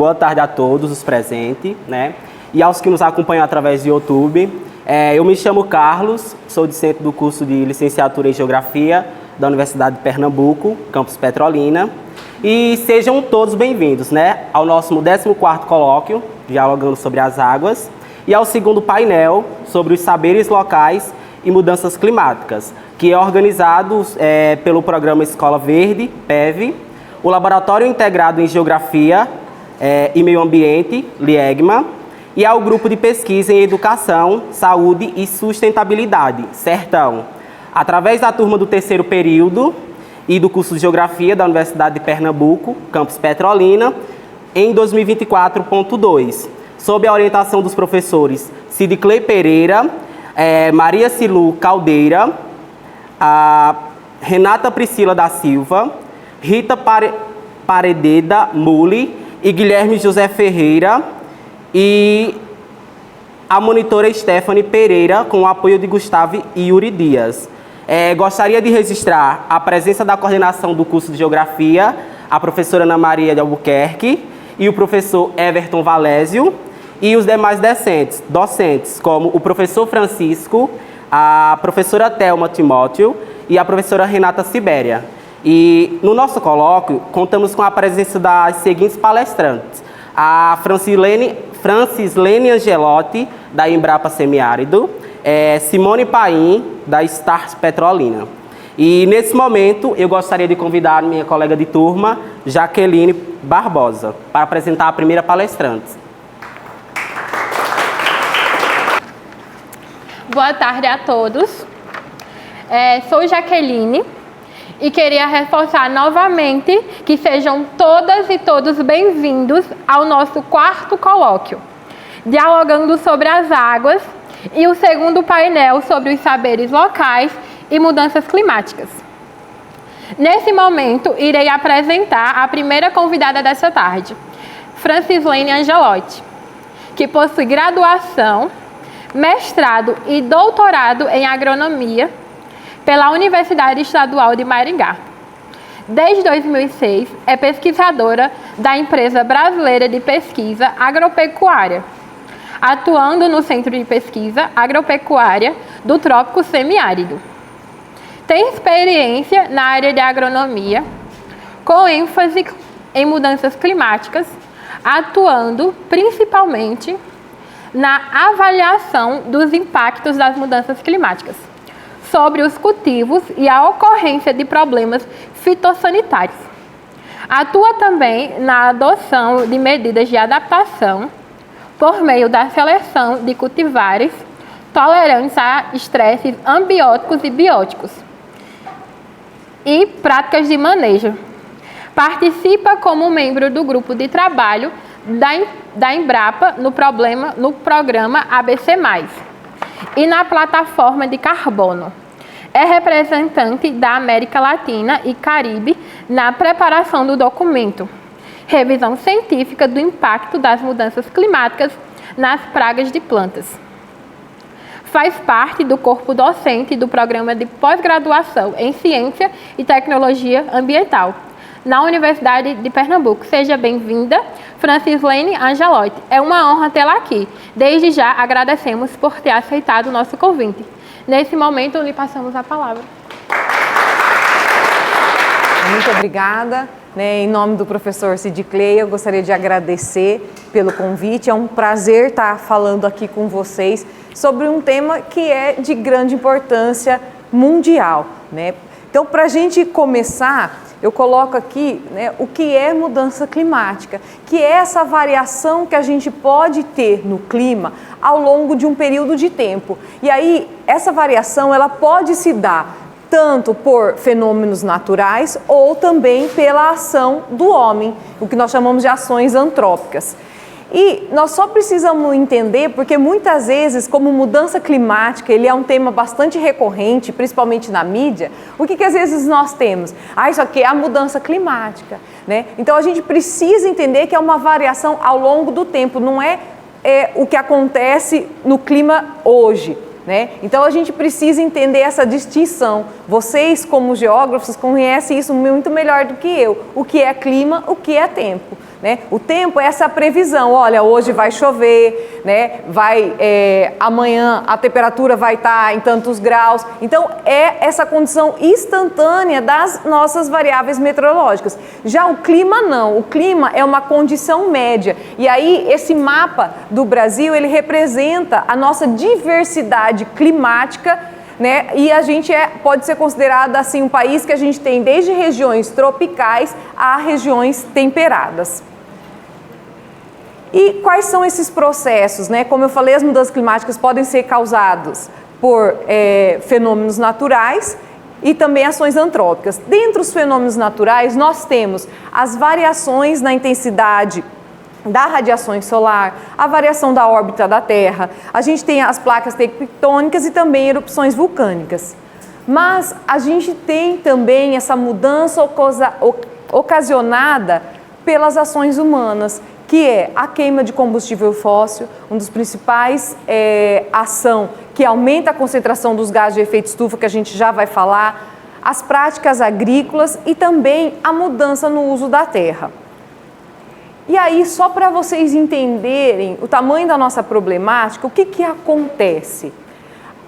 boa tarde a todos os presentes, né? E aos que nos acompanham através do YouTube. Eu me chamo Carlos, sou discente do curso de Licenciatura em Geografia da Universidade de Pernambuco, campus Petrolina. E sejam todos bem-vindos, né, ao nosso 14º colóquio, dialogando sobre as águas, e ao segundo painel sobre os saberes locais e mudanças climáticas, que é organizado pelo Programa Escola Verde, PEV, o Laboratório Integrado em Geografia e Meio Ambiente, LIEGMA, e ao Grupo de Pesquisa em Educação, Saúde e Sustentabilidade, Sertão, através da turma do 3º período e do curso de Geografia da Universidade de Pernambuco, campus Petrolina, em 2024.2, sob a orientação dos professores Sidicley Pereira, Maria Cilu Caldeira, Renata Priscila da Silva, Rita Parededa Muli e Guilherme José Ferreira, e a monitora Stephanie Pereira, com o apoio de Gustavo e Yuri Dias. Gostaria de registrar a presença da coordenação do curso de Geografia, a professora Ana Maria de Albuquerque e o professor Everton Valésio, e os demais docentes, como o professor Francisco, a professora Thelma Timóteo e a professora Renata Sibéria. E no nosso colóquio, contamos com a presença das seguintes palestrantes: a Francislene Angelotti, da Embrapa Semiárido, Simone Paim, da Stars Petrolina. E nesse momento, eu gostaria de convidar a minha colega de turma, Jaqueline Barbosa, para apresentar a primeira palestrante. Boa tarde a todos. Sou Jaqueline e queria reforçar novamente que sejam todas e todos bem-vindos ao nosso 4º colóquio, dialogando sobre as águas, e o segundo painel sobre os saberes locais e mudanças climáticas. Nesse momento, irei apresentar a primeira convidada desta tarde, Francislene Angelotti, que possui graduação, mestrado e doutorado em agronomia pela Universidade Estadual de Maringá. Desde 2006, é pesquisadora da Empresa Brasileira de Pesquisa Agropecuária, atuando no Centro de Pesquisa Agropecuária do Trópico Semiárido. Tem experiência na área de agronomia, com ênfase em mudanças climáticas, atuando principalmente na avaliação dos impactos das mudanças climáticas sobre os cultivos e a ocorrência de problemas fitossanitários. Atua também na adoção de medidas de adaptação por meio da seleção de cultivares tolerantes a estresses ambióticos e bióticos e práticas de manejo. Participa como membro do grupo de trabalho da Embrapa no programa ABC+, e na plataforma de carbono. É representante da América Latina e Caribe na preparação do documento Revisão Científica do Impacto das Mudanças Climáticas nas Pragas de Plantas. Faz parte do corpo docente do Programa de Pós-Graduação em Ciência e Tecnologia Ambiental na Universidade de Pernambuco. Seja bem-vinda, Francislene Angelotti. É uma honra tê-la aqui. Desde já agradecemos por ter aceitado o nosso convite. Nesse momento, lhe passamos a palavra. Muito obrigada. Em nome do professor Sidicley, eu gostaria de agradecer pelo convite. É um prazer estar falando aqui com vocês sobre um tema que é de grande importância mundial, né? Então, para a gente começar, eu coloco aqui, o que é mudança climática, que é essa variação que a gente pode ter no clima ao longo de um período de tempo. E aí, essa variação ela pode se dar tanto por fenômenos naturais ou também pela ação do homem, o que nós chamamos de ações antrópicas. E nós só precisamos entender, porque muitas vezes, como mudança climática, ele é um tema bastante recorrente, principalmente na mídia, o que às vezes nós temos? Isso aqui é a mudança climática, né? Então a gente precisa entender que é uma variação ao longo do tempo, não é o que acontece no clima hoje, né? Então a gente precisa entender essa distinção. Vocês, como geógrafos, conhecem isso muito melhor do que eu, o que é clima, o que é tempo. né? O tempo é essa previsão, olha, hoje vai chover, né? Amanhã a temperatura vai estar em tantos graus. Então, é essa condição instantânea das nossas variáveis meteorológicas. Já o clima não, o clima é uma condição média. E aí, esse mapa do Brasil, ele representa a nossa diversidade climática, né? E a gente pode ser considerado assim um país que a gente tem desde regiões tropicais a regiões temperadas. E quais são esses processos, né? Como eu falei, as mudanças climáticas podem ser causadas por fenômenos naturais e também ações antrópicas. Dentre os fenômenos naturais, nós temos as variações na intensidade da radiação solar, a variação da órbita da Terra, a gente tem as placas tectônicas e também erupções vulcânicas. Mas a gente tem também essa mudança ocasionada pelas ações humanas, que é a queima de combustível fóssil, um dos principais ação que aumenta a concentração dos gases de efeito estufa, que a gente já vai falar, as práticas agrícolas e também a mudança no uso da terra. E aí, só para vocês entenderem o tamanho da nossa problemática, o que acontece?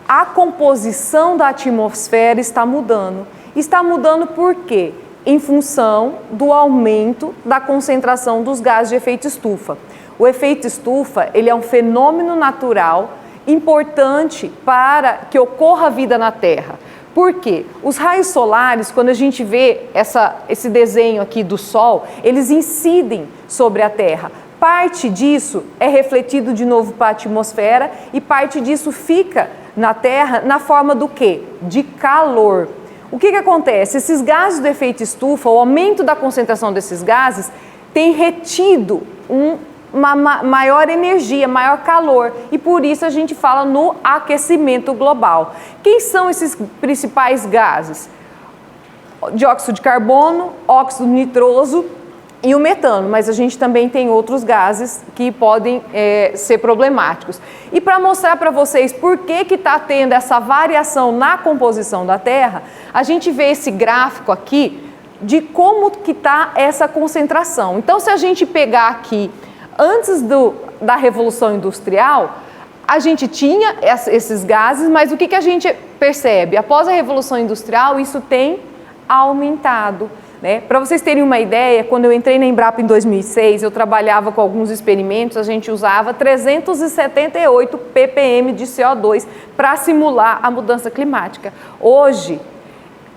A composição da atmosfera está mudando. Está mudando por quê? Em função do aumento da concentração dos gases de efeito estufa. O efeito estufa, ele é um fenômeno natural importante para que ocorra a vida na Terra. Por quê? Os raios solares, quando a gente vê esse desenho aqui do Sol, eles incidem sobre a Terra. Parte disso é refletido de novo para a atmosfera e parte disso fica na Terra na forma do quê? De calor. O que acontece? Esses gases do efeito estufa, o aumento da concentração desses gases, tem retido uma maior energia, maior calor, e por isso a gente fala no aquecimento global. Quem são esses principais gases? Dióxido de carbono, óxido nitroso e o metano, mas a gente também tem outros gases que podem ser problemáticos. E para mostrar para vocês por que está tendo essa variação na composição da Terra, a gente vê esse gráfico aqui de como que está essa concentração. Então, se a gente pegar aqui antes da Revolução Industrial, a gente tinha esses gases, mas o que a gente percebe? Após a Revolução Industrial, isso tem aumentado, né? Para vocês terem uma ideia, quando eu entrei na Embrapa em 2006, eu trabalhava com alguns experimentos, a gente usava 378 ppm de CO2 para simular a mudança climática. Hoje,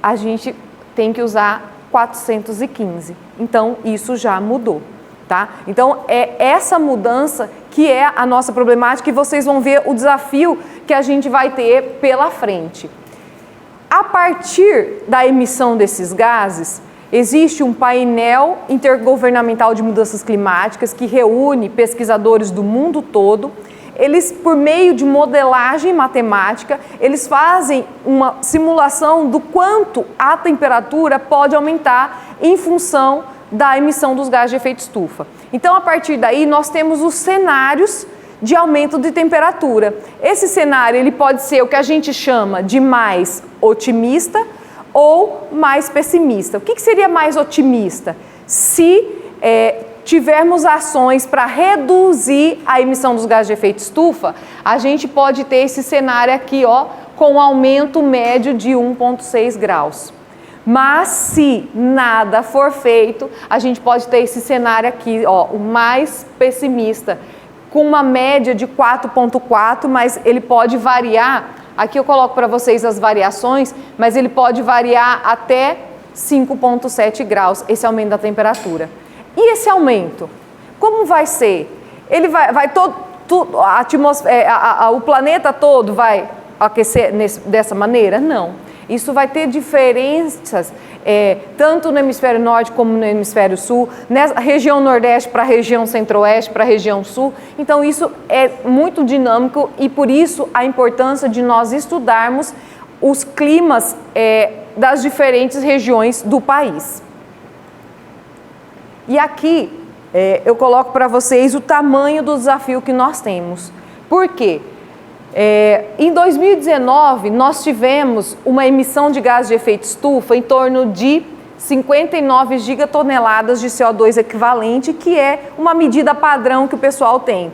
a gente tem que usar 415, então isso já mudou. Tá? Então, é essa mudança que é a nossa problemática e vocês vão ver o desafio que a gente vai ter pela frente. A partir da emissão desses gases, existe um painel intergovernamental de mudanças climáticas que reúne pesquisadores do mundo todo. Eles, por meio de modelagem matemática, eles fazem uma simulação do quanto a temperatura pode aumentar em função da emissão dos gases de efeito estufa. Então, a partir daí, nós temos os cenários de aumento de temperatura. Esse cenário ele pode ser o que a gente chama de mais otimista ou mais pessimista. O que seria mais otimista? Se tivermos ações para reduzir a emissão dos gases de efeito estufa, a gente pode ter esse cenário aqui, ó, com um aumento médio de 1,6 graus. Mas se nada for feito, a gente pode ter esse cenário aqui, ó, o mais pessimista, com uma média de 4,4, mas ele pode variar. Aqui eu coloco para vocês as variações, mas ele pode variar até 5,7 graus, esse aumento da temperatura. E esse aumento, como vai ser? Ele vai a atmosfera, o planeta todo vai aquecer dessa maneira? Não. Isso vai ter diferenças tanto no hemisfério norte como no hemisfério sul, na região nordeste para a região centro-oeste, para a região sul. Então isso é muito dinâmico e por isso a importância de nós estudarmos os climas das diferentes regiões do país. E aqui eu coloco para vocês o tamanho do desafio que nós temos. Por quê? Em 2019, nós tivemos uma emissão de gases de efeito estufa em torno de 59 gigatoneladas de CO2 equivalente, que é uma medida padrão que o pessoal tem.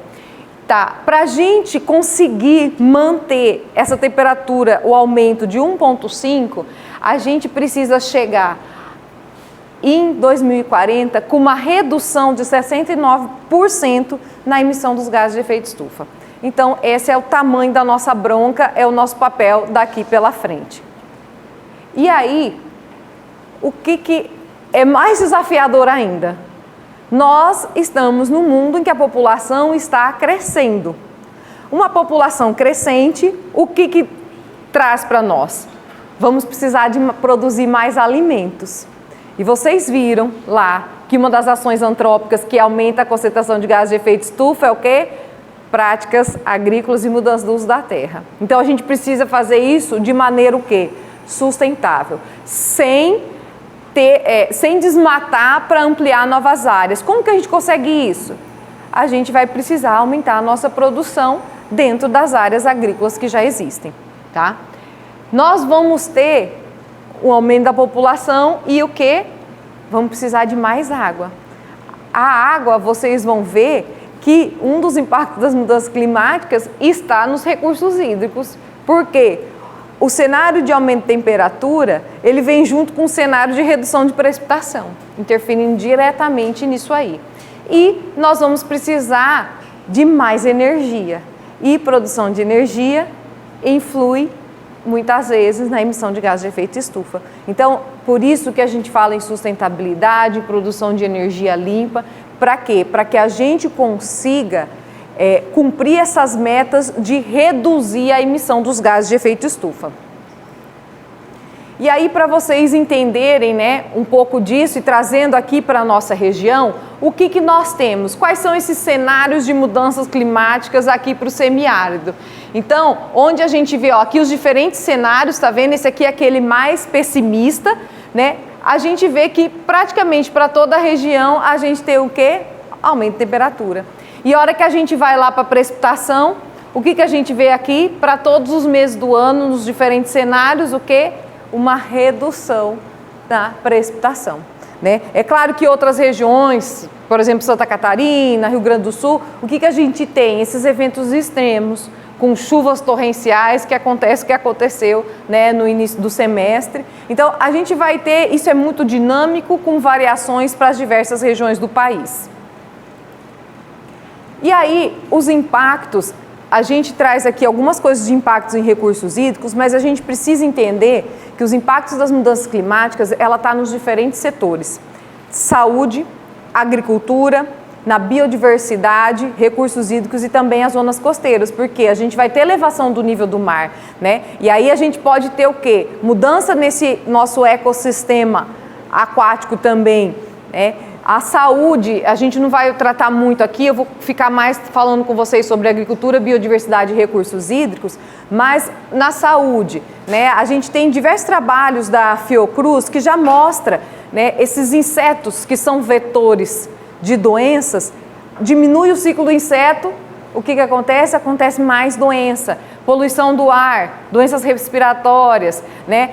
Tá, para a gente conseguir manter essa temperatura, o aumento de 1,5, a gente precisa chegar em 2040 com uma redução de 69% na emissão dos gases de efeito estufa. Então, esse é o tamanho da nossa bronca, é o nosso papel daqui pela frente. E aí, o que é mais desafiador ainda? Nós estamos num mundo em que a população está crescendo. Uma população crescente, o que traz para nós? Vamos precisar de produzir mais alimentos. E vocês viram lá que uma das ações antrópicas que aumenta a concentração de gases de efeito estufa é o quê? Práticas agrícolas e mudança do uso da terra. Então a gente precisa fazer isso de maneira o quê? Sustentável, sem desmatar para ampliar novas áreas. Como que a gente consegue isso? A gente vai precisar aumentar a nossa produção dentro das áreas agrícolas que já existem, tá? Nós vamos ter um aumento da população e o quê? Vamos precisar de mais água. A água, vocês vão ver que um dos impactos das mudanças climáticas está nos recursos hídricos. Por quê? O cenário de aumento de temperatura, ele vem junto com o cenário de redução de precipitação, interferindo diretamente nisso aí. E nós vamos precisar de mais energia. E produção de energia influi muitas vezes na emissão de gases de efeito estufa. Então, por isso que a gente fala em sustentabilidade, produção de energia limpa. Para quê? Para que a gente consiga cumprir essas metas de reduzir a emissão dos gases de efeito estufa. E aí, para vocês entenderem, né, um pouco disso e trazendo aqui para a nossa região, o que nós temos? Quais são esses cenários de mudanças climáticas aqui para o semiárido? Então, onde a gente vê aqui os diferentes cenários, tá vendo? Esse aqui é aquele mais pessimista, né? A gente vê que praticamente para toda a região a gente tem o quê? Aumento de temperatura. E a hora que a gente vai lá para a precipitação, o que a gente vê aqui? Para todos os meses do ano, nos diferentes cenários, o quê? Uma redução da precipitação, né? É claro que outras regiões, por exemplo, Santa Catarina, Rio Grande do Sul, o que a gente tem? Esses eventos extremos, com chuvas torrenciais, que aconteceu, né, no início do semestre. Então, a gente vai ter, isso é muito dinâmico, com variações para as diversas regiões do país. E aí, os impactos, a gente traz aqui algumas coisas de impactos em recursos hídricos, mas a gente precisa entender que os impactos das mudanças climáticas, ela está nos diferentes setores. Saúde, agricultura, na biodiversidade, recursos hídricos e também as zonas costeiras, porque a gente vai ter elevação do nível do mar, né? E aí a gente pode ter o quê? Mudança nesse nosso ecossistema aquático também, né? A saúde, a gente não vai tratar muito aqui, eu vou ficar mais falando com vocês sobre agricultura, biodiversidade e recursos hídricos, mas na saúde, né, a gente tem diversos trabalhos da Fiocruz que já mostra, né, esses insetos que são vetores de doenças, diminui o ciclo do inseto, o que acontece? Acontece mais doença, poluição do ar, doenças respiratórias, né,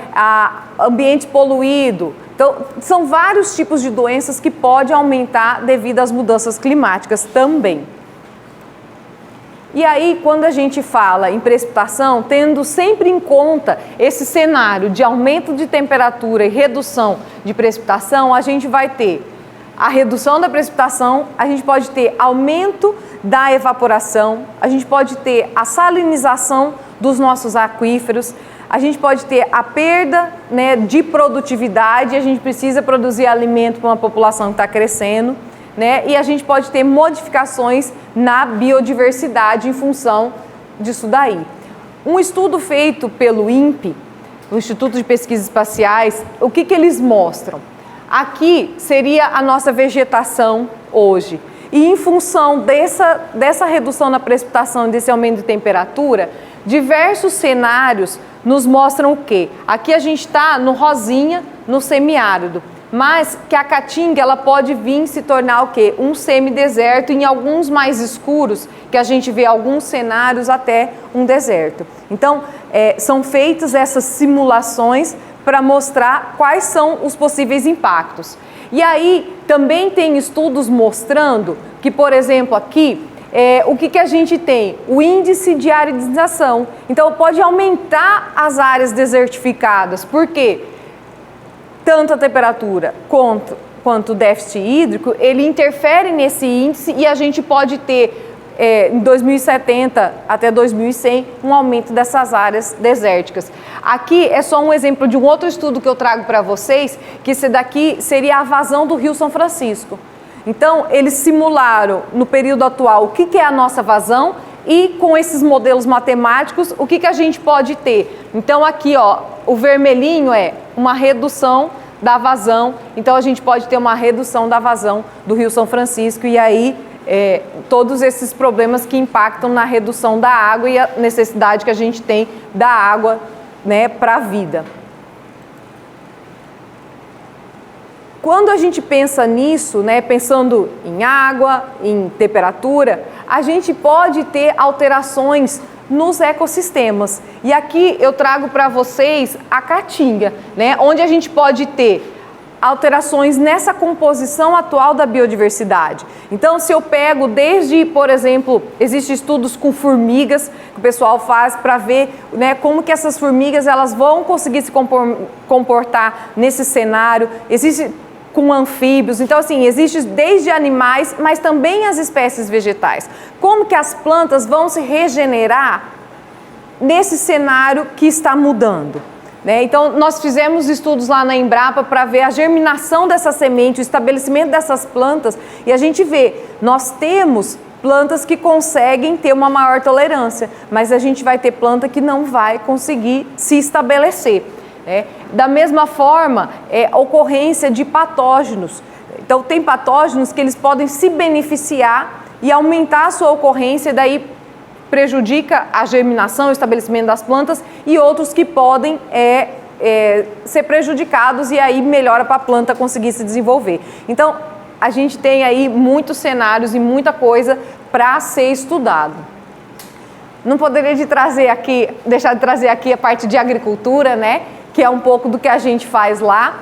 ambiente poluído. Então, são vários tipos de doenças que podem aumentar devido às mudanças climáticas também. E aí, quando a gente fala em precipitação, tendo sempre em conta esse cenário de aumento de temperatura e redução de precipitação, a gente vai ter a redução da precipitação, a gente pode ter aumento da evaporação, a gente pode ter a salinização dos nossos aquíferos, a gente pode ter a perda, né, de produtividade, a gente precisa produzir alimento para uma população que está crescendo, né, e a gente pode ter modificações na biodiversidade em função disso daí. Um estudo feito pelo INPE, o Instituto de Pesquisas Espaciais, o que eles mostram? Aqui seria a nossa vegetação hoje. E em função dessa redução na precipitação e desse aumento de temperatura, diversos cenários nos mostram o quê? Aqui a gente está no rosinha, no semiárido, mas que a caatinga ela pode vir se tornar o quê? Um semideserto, em alguns mais escuros, que a gente vê alguns cenários até um deserto. Então, são feitas essas simulações para mostrar quais são os possíveis impactos. E aí também tem estudos mostrando que, por exemplo, aqui, o que a gente tem? O índice de aridização. Então, pode aumentar as áreas desertificadas. Por quê? Tanto a temperatura quanto o déficit hídrico, ele interfere nesse índice e a gente pode ter, em 2070 até 2100, um aumento dessas áreas desérticas. Aqui é só um exemplo de um outro estudo que eu trago para vocês, que esse daqui seria a vazão do Rio São Francisco. Então, eles simularam no período atual o que é a nossa vazão e com esses modelos matemáticos, o que a gente pode ter. Então, aqui, ó, o vermelhinho é uma redução da vazão, então a gente pode ter uma redução da vazão do Rio São Francisco e aí todos esses problemas que impactam na redução da água e a necessidade que a gente tem da água, né, para a vida. Quando a gente pensa nisso, né, pensando em água, em temperatura, a gente pode ter alterações nos ecossistemas. E aqui eu trago para vocês a Caatinga, né, onde a gente pode ter alterações nessa composição atual da biodiversidade. Então, se eu pego desde, por exemplo, existem estudos com formigas que o pessoal faz para ver, né, como que essas formigas elas vão conseguir se comportar nesse cenário. Existe com anfíbios, então assim, existe desde animais, mas também as espécies vegetais. Como que as plantas vão se regenerar nesse cenário que está mudando? Né? Então, nós fizemos estudos lá na Embrapa para ver a germinação dessa semente, o estabelecimento dessas plantas, e a gente vê, nós temos plantas que conseguem ter uma maior tolerância, mas a gente vai ter planta que não vai conseguir se estabelecer. Da mesma forma, a ocorrência de patógenos. Então, tem patógenos que eles podem se beneficiar e aumentar a sua ocorrência, e daí prejudica a germinação, o estabelecimento das plantas, e outros que podem ser prejudicados e aí melhora para a planta conseguir se desenvolver. Então, a gente tem aí muitos cenários e muita coisa para ser estudado. Não poderia deixar de trazer aqui a parte de agricultura, né? Que é um pouco do que a gente faz lá.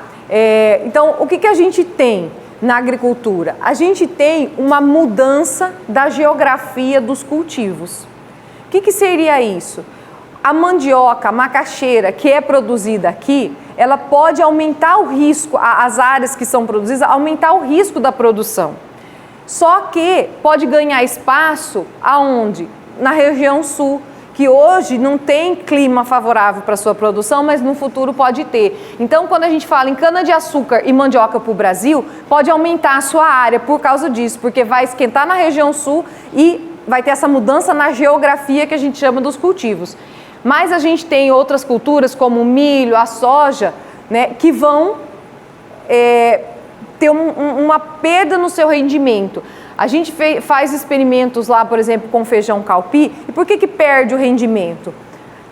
Então, o que a gente tem na agricultura? A gente tem uma mudança da geografia dos cultivos. O que seria isso? A mandioca, a macaxeira, que é produzida aqui, ela pode aumentar o risco, as áreas que são produzidas, aumentar o risco da produção. Só que pode ganhar espaço aonde? Na região sul, que hoje não tem clima favorável para a sua produção, mas no futuro pode ter. Então, quando a gente fala em cana-de-açúcar e mandioca para o Brasil, pode aumentar a sua área por causa disso, porque vai esquentar na região sul e vai ter essa mudança na geografia que a gente chama dos cultivos. Mas a gente tem outras culturas, como o milho, a soja, né, que vão ter uma perda no seu rendimento. A gente faz experimentos lá, por exemplo, com feijão calpi. E por que perde o rendimento?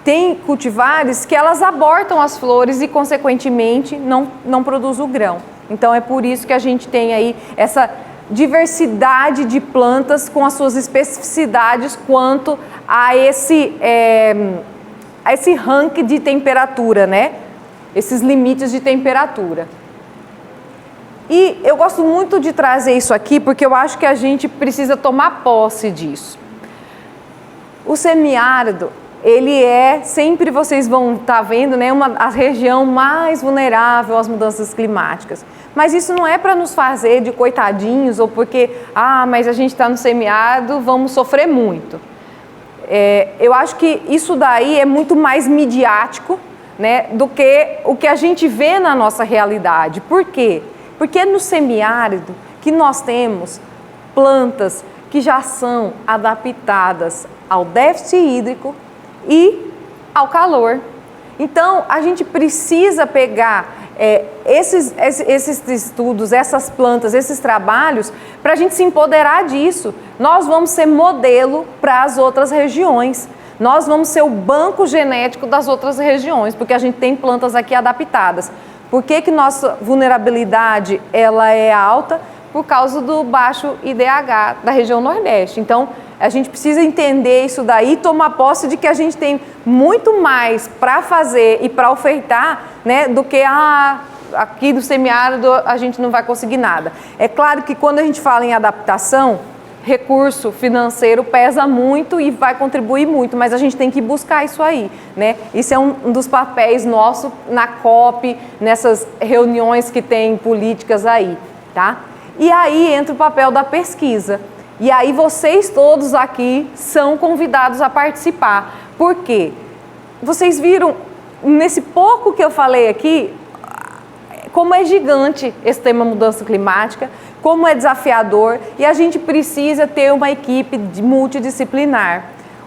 Tem cultivares que elas abortam as flores e, consequentemente, não produz o grão. Então, é por isso que a gente tem aí essa diversidade de plantas com as suas especificidades quanto a esse ranking de temperatura, né? Esses limites de temperatura. E eu gosto muito de trazer isso aqui porque eu acho que a gente precisa tomar posse disso. O semiárido, ele sempre vocês vão estar vendo, né, a região mais vulnerável às mudanças climáticas. Mas isso não é para nos fazer de coitadinhos ou porque, mas a gente está no semiárido, vamos sofrer muito. Eu acho que isso daí é muito mais midiático, né, do que o que a gente vê na nossa realidade. Por quê? Porque é no semiárido que nós temos plantas que já são adaptadas ao déficit hídrico e ao calor. Então, a gente precisa pegar esses estudos, essas plantas, esses trabalhos, para a gente se empoderar disso. Nós vamos ser modelo para as outras regiões. Nós vamos ser o banco genético das outras regiões, porque a gente tem plantas aqui adaptadas. Por que nossa vulnerabilidade ela é alta? Por causa do baixo IDH da região Nordeste. Então, A gente precisa entender isso daí e tomar posse de que a gente tem muito mais para fazer e para ofertar, né, do que aqui do semiárido a gente não vai conseguir nada. É claro que quando a gente fala em adaptação, recurso financeiro pesa muito e vai contribuir muito, mas a gente tem que buscar isso aí, né? Isso é um dos papéis nossos na COP, nessas reuniões que tem políticas aí, tá? E aí entra o papel da pesquisa. E aí vocês todos aqui são convidados a participar. Por quê? Vocês viram, nesse pouco que eu falei aqui, como é gigante esse tema mudança climática, como é desafiador, e a gente precisa ter uma equipe multidisciplinar.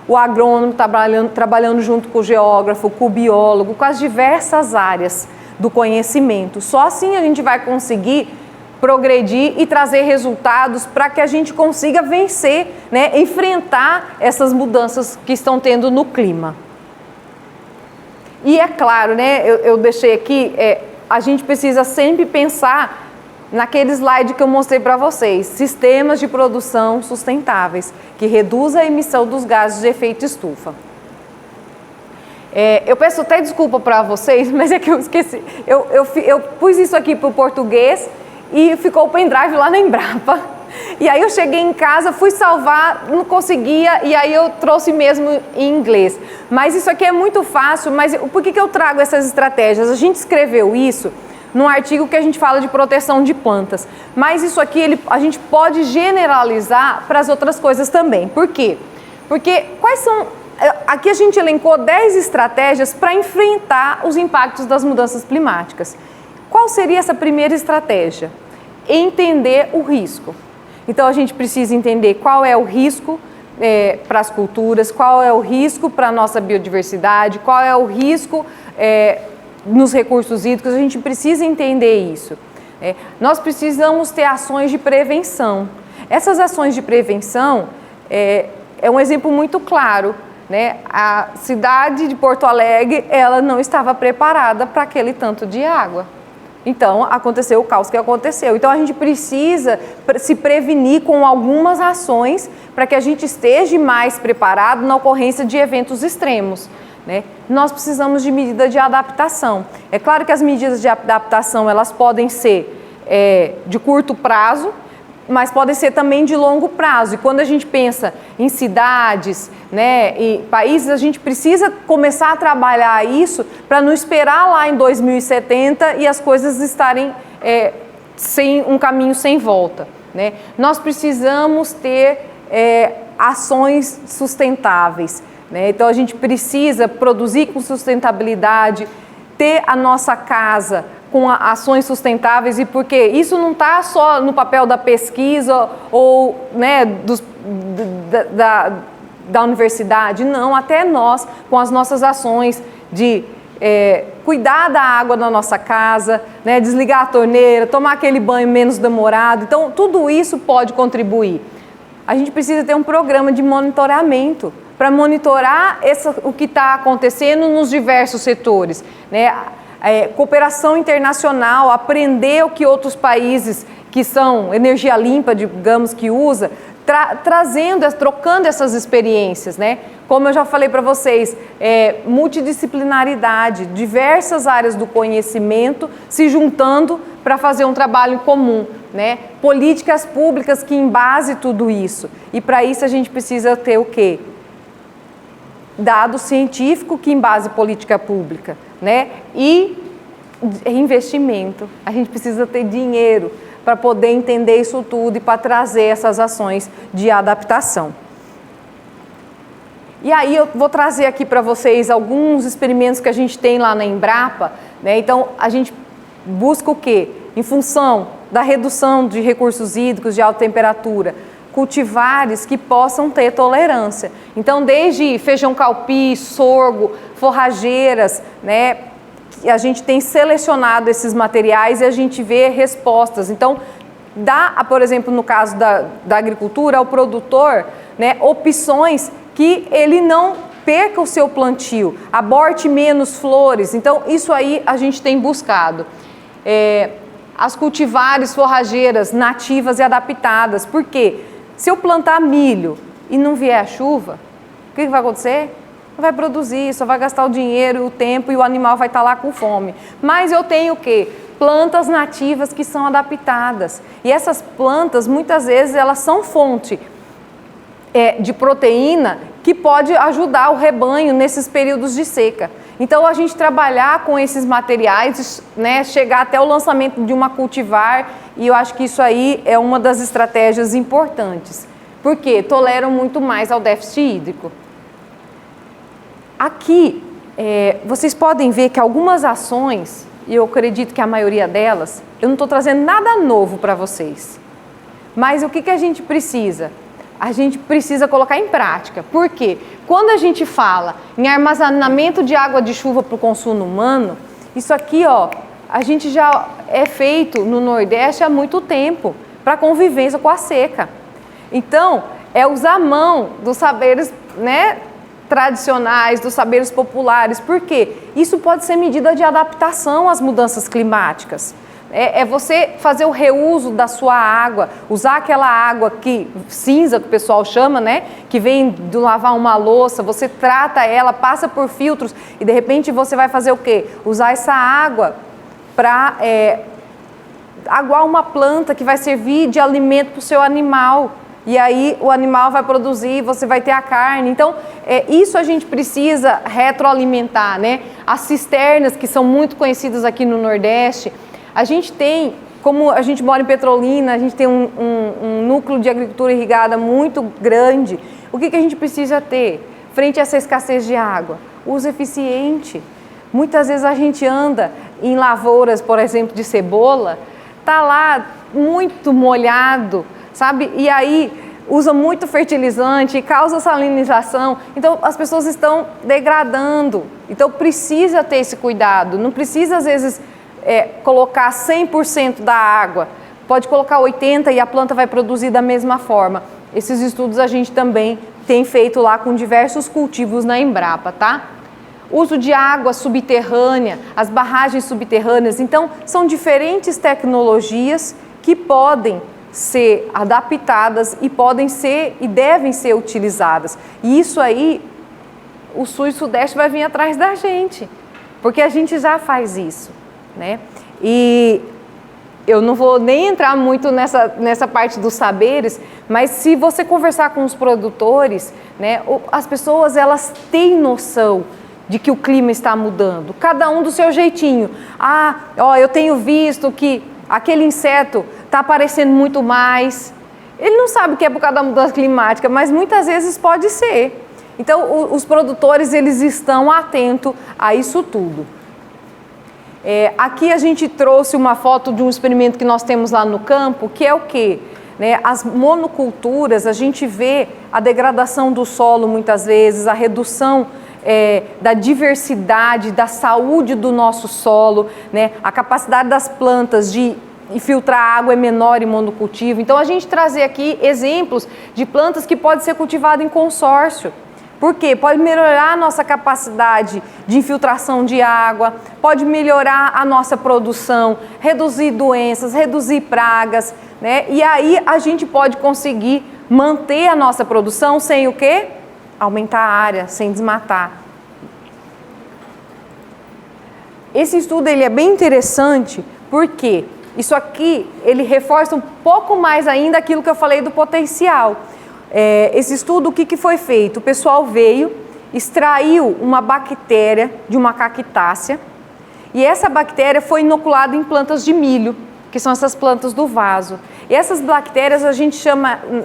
O agrônomo trabalhando junto com o geógrafo, com o biólogo, com as diversas áreas do conhecimento. Só assim a gente vai conseguir progredir e trazer resultados para que a gente consiga vencer, né, enfrentar essas mudanças que estão tendo no clima. E é claro, né, eu deixei aqui, a gente precisa sempre pensar naquele slide que eu mostrei para vocês, sistemas de produção sustentáveis, que reduzam a emissão dos gases de efeito estufa. Eu peço até desculpa para vocês, mas é que eu esqueci, eu pus isso aqui para o português e ficou o pendrive lá na Embrapa. E aí eu cheguei em casa, fui salvar, não conseguia, e aí eu trouxe mesmo em inglês. Mas isso aqui é muito fácil, mas por que eu trago essas estratégias? A gente escreveu isso num artigo que a gente fala de proteção de plantas. Mas isso aqui a gente pode generalizar para as outras coisas também. Por quê? Porque quais são... Aqui a gente elencou 10 estratégias para enfrentar os impactos das mudanças climáticas. Qual seria essa primeira estratégia? Entender o risco. Então a gente precisa entender qual é o risco para as culturas, qual é o risco para a nossa biodiversidade, qual é o risco nos recursos hídricos. A gente precisa entender isso. Nós precisamos ter ações de prevenção. Essas ações de prevenção é um exemplo muito claro, né? A cidade de Porto Alegre, ela não estava preparada para aquele tanto de água. Então, aconteceu o caos que aconteceu. Então, a gente precisa se prevenir com algumas ações para que a gente esteja mais preparado na ocorrência de eventos extremos, né? Nós precisamos de medidas de adaptação. É claro que as medidas de adaptação, elas podem ser de curto prazo, mas podem ser também de longo prazo. E quando a gente pensa em cidades, né, e países, a gente precisa começar a trabalhar isso para não esperar lá em 2070 e as coisas estarem sem um caminho sem volta, né? Nós precisamos ter ações sustentáveis, né? Então a gente precisa produzir com sustentabilidade, ter a nossa casa com ações sustentáveis, e porque isso não está só no papel da pesquisa ou, né, da universidade, não, até nós, com as nossas ações de cuidar da água na nossa casa, né, desligar a torneira, tomar aquele banho menos demorado. Então, tudo isso pode contribuir. A gente precisa ter um programa de monitoramento para monitorar o que está acontecendo nos diversos setores, né? Cooperação internacional, aprender o que outros países que são energia limpa, digamos, que usa, trocando essas experiências, né? Como eu já falei para vocês, multidisciplinaridade, diversas áreas do conhecimento se juntando para fazer um trabalho comum, né? Políticas públicas que embasem tudo isso. E para isso a gente precisa ter o quê? Dado científico que embase política pública, né? E investimento. A gente precisa ter dinheiro para poder entender isso tudo e para trazer essas ações de adaptação. E aí eu vou trazer aqui para vocês alguns experimentos que a gente tem lá na Embrapa, né? Então a gente busca o quê? Em função da redução de recursos hídricos de alta temperatura, cultivares que possam ter tolerância. Então, desde feijão calpi, sorgo, forrageiras, né? A gente tem selecionado esses materiais e a gente vê respostas. Então, por exemplo, no caso da agricultura, ao produtor, né, opções que ele não perca o seu plantio, aborte menos flores. Então, isso aí a gente tem buscado. As cultivares forrageiras nativas e adaptadas. Por quê? Se eu plantar milho e não vier a chuva, o que vai acontecer? Não vai produzir, só vai gastar o dinheiro, o tempo e o animal vai estar lá com fome. Mas eu tenho o quê? Plantas nativas que são adaptadas. E essas plantas, muitas vezes, elas são fonte de proteína que pode ajudar o rebanho nesses períodos de seca. Então, a gente trabalhar com esses materiais, né, chegar até o lançamento de uma cultivar, e eu acho que isso aí é uma das estratégias importantes, porque toleram muito mais ao déficit hídrico. Aqui, vocês podem ver que algumas ações, e eu acredito que a maioria delas, eu não estou trazendo nada novo para vocês, mas o que a gente precisa? A gente precisa colocar em prática. Por quê? Quando a gente fala em armazenamento de água de chuva para o consumo humano, isso aqui, ó, a gente já é feito no Nordeste há muito tempo para convivência com a seca. Então, é usar a mão dos saberes, né, tradicionais, dos saberes populares. Por quê? Isso pode ser medida de adaptação às mudanças climáticas. É você fazer o reuso da sua água, usar aquela água cinza, que o pessoal chama, né? Que vem de lavar uma louça, você trata ela, passa por filtros e de repente você vai fazer o quê? Usar essa água para aguar uma planta que vai servir de alimento para o seu animal. E aí o animal vai produzir, você vai ter a carne. Então, isso a gente precisa retroalimentar, né? As cisternas, que são muito conhecidas aqui no Nordeste. A gente tem, como a gente mora em Petrolina, a gente tem um núcleo de agricultura irrigada muito grande. O que a gente precisa ter frente a essa escassez de água? Uso eficiente. Muitas vezes a gente anda em lavouras, por exemplo, de cebola, tá lá muito molhado, sabe? E aí usa muito fertilizante, causa salinização. Então as pessoas estão degradando. Então precisa ter esse cuidado. Não precisa às vezes colocar 100% da água, pode colocar 80% e a planta vai produzir da mesma forma. Esses estudos a gente também tem feito lá com diversos cultivos na Embrapa, tá? Uso de água subterrânea, as barragens subterrâneas, então são diferentes tecnologias que podem ser adaptadas e podem ser e devem ser utilizadas. E isso aí, o Sul e o Sudeste vai vir atrás da gente, porque a gente já faz isso. Né? E eu não vou nem entrar muito nessa parte dos saberes, mas se você conversar com os produtores, né, as pessoas elas têm noção de que o clima está mudando, cada um do seu jeitinho. Eu tenho visto que aquele inseto está aparecendo muito mais. Ele não sabe que é por causa da mudança climática, mas muitas vezes pode ser. Então os produtores eles estão atentos a isso tudo. Aqui a gente trouxe uma foto de um experimento que nós temos lá no campo, que é o quê? Né? As monoculturas, a gente vê a degradação do solo muitas vezes, a redução da diversidade, da saúde do nosso solo, né? A capacidade das plantas de filtrar água é menor em monocultivo. Então a gente trazer aqui exemplos de plantas que podem ser cultivadas em consórcio. Por quê? Pode melhorar a nossa capacidade de infiltração de água, pode melhorar a nossa produção, reduzir doenças, reduzir pragas, né? E aí a gente pode conseguir manter a nossa produção sem o quê? Aumentar a área, sem desmatar. Esse estudo ele é bem interessante porque isso aqui ele reforça um pouco mais ainda aquilo que eu falei do potencial. Esse estudo, o que foi feito? O pessoal veio, extraiu uma bactéria de uma cactácea e essa bactéria foi inoculada em plantas de milho, que são essas plantas do vaso. E essas bactérias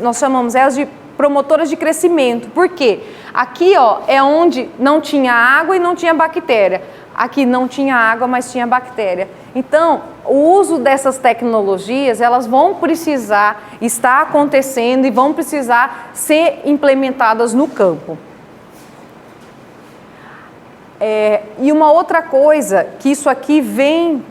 nós chamamos elas de promotoras de crescimento. Por quê? Aqui é onde não tinha água e não tinha bactéria. Aqui não tinha água, mas tinha bactéria. Então, o uso dessas tecnologias, elas vão precisar estar acontecendo e vão precisar ser implementadas no campo. E uma outra coisa, que isso aqui vem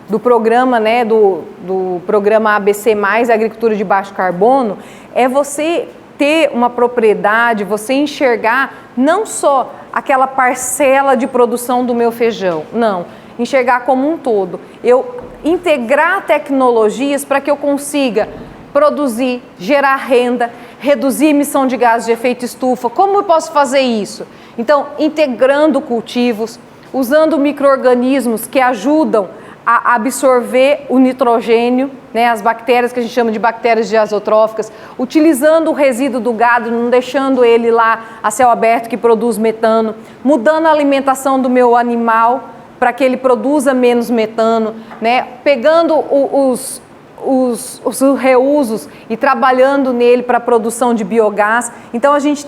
do programa, né, do programa ABC+, Agricultura de Baixo Carbono, é você ter uma propriedade, você enxergar não só aquela parcela de produção do meu feijão, não, enxergar como um todo. Eu integrar tecnologias para que eu consiga produzir, gerar renda, reduzir a emissão de gases de efeito estufa. Como eu posso fazer isso? Então, integrando cultivos, usando micro-organismos que ajudam a absorver o nitrogênio, né, as bactérias que a gente chama de bactérias diazotróficas, utilizando o resíduo do gado, não deixando ele lá a céu aberto que produz metano, mudando a alimentação do meu animal para que ele produza menos metano, né, pegando os reusos e trabalhando nele para a produção de biogás. Então a gente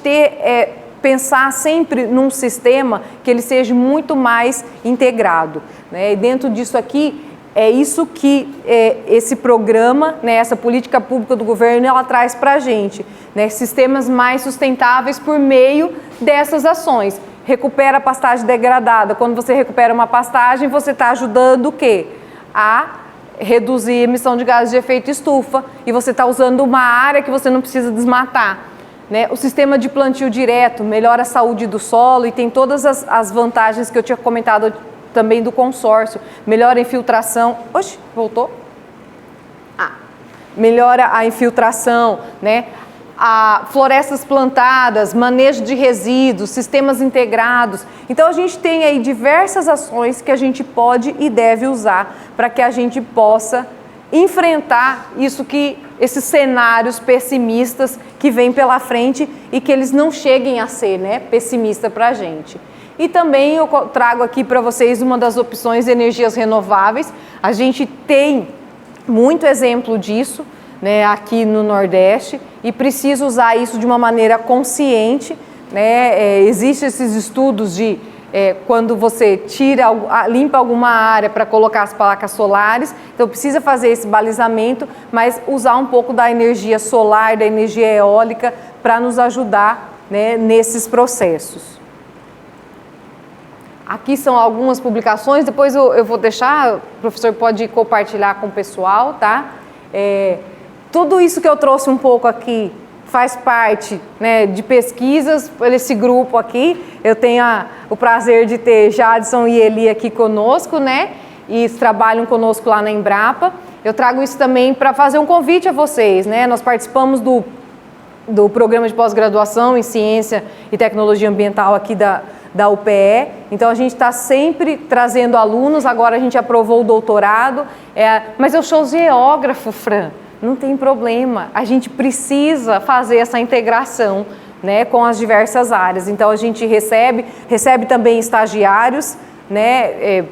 pensar sempre num sistema que ele seja muito mais integrado, né? E dentro disso aqui, é isso que esse programa, né, essa política pública do governo, ela traz para a gente, né? Sistemas mais sustentáveis por meio dessas ações. Recupera a pastagem degradada. Quando você recupera uma pastagem, você está ajudando o quê? A reduzir a emissão de gases de efeito estufa, e você está usando uma área que você não precisa desmatar. Né? O sistema de plantio direto melhora a saúde do solo e tem todas as vantagens que eu tinha comentado também do consórcio. Melhora a infiltração. Oxe, voltou? Melhora a infiltração, né? Florestas plantadas, manejo de resíduos, sistemas integrados. Então a gente tem aí diversas ações que a gente pode e deve usar para que a gente possa enfrentar esses cenários pessimistas que vêm pela frente e que eles não cheguem a ser, né, pessimista para a gente. E também eu trago aqui para vocês uma das opções de energias renováveis. A gente tem muito exemplo disso, né, aqui no Nordeste, e precisa usar isso de uma maneira consciente, né? Existem esses estudos de quando você limpa alguma área para colocar as placas solares, então precisa fazer esse balizamento, mas usar um pouco da energia solar, da energia eólica, para nos ajudar, né, nesses processos. Aqui são algumas publicações, depois eu vou deixar, o professor pode compartilhar com o pessoal, tá? Tudo isso que eu trouxe um pouco aqui faz parte, né, de pesquisas por esse grupo aqui. Eu tenho o prazer de ter Jadson e Eli aqui conosco, né? E eles trabalham conosco lá na Embrapa. Eu trago isso também para fazer um convite a vocês, né? Nós participamos do programa de pós-graduação em Ciência e Tecnologia Ambiental aqui da UPE. Então a gente está sempre trazendo alunos. Agora a gente aprovou o doutorado. Mas eu sou geógrafo, Fran. Não tem problema, a gente precisa fazer essa integração, né, com as diversas áreas. Então a gente recebe também estagiários, né,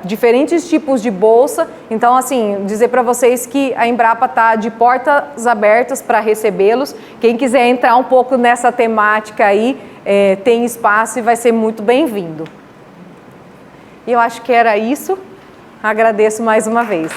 diferentes tipos de bolsa. Então, assim, dizer para vocês que a Embrapa está de portas abertas para recebê-los. Quem quiser entrar um pouco nessa temática aí, tem espaço e vai ser muito bem-vindo. E eu acho que era isso. Agradeço mais uma vez.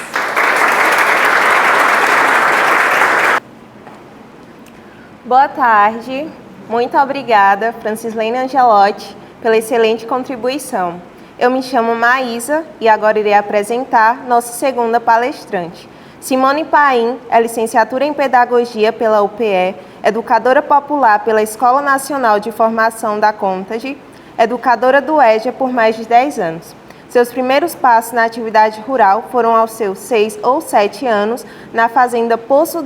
Boa tarde, muito obrigada, Francislene Angelotti, pela excelente contribuição. Eu me chamo Maísa e agora irei apresentar nossa segunda palestrante. Simone Paim é licenciatura em Pedagogia pela UPE, educadora popular pela Escola Nacional de Formação da Contage, educadora do EJA por mais de 10 anos. Seus primeiros passos na atividade rural foram aos seus 6 ou 7 anos na fazenda Poço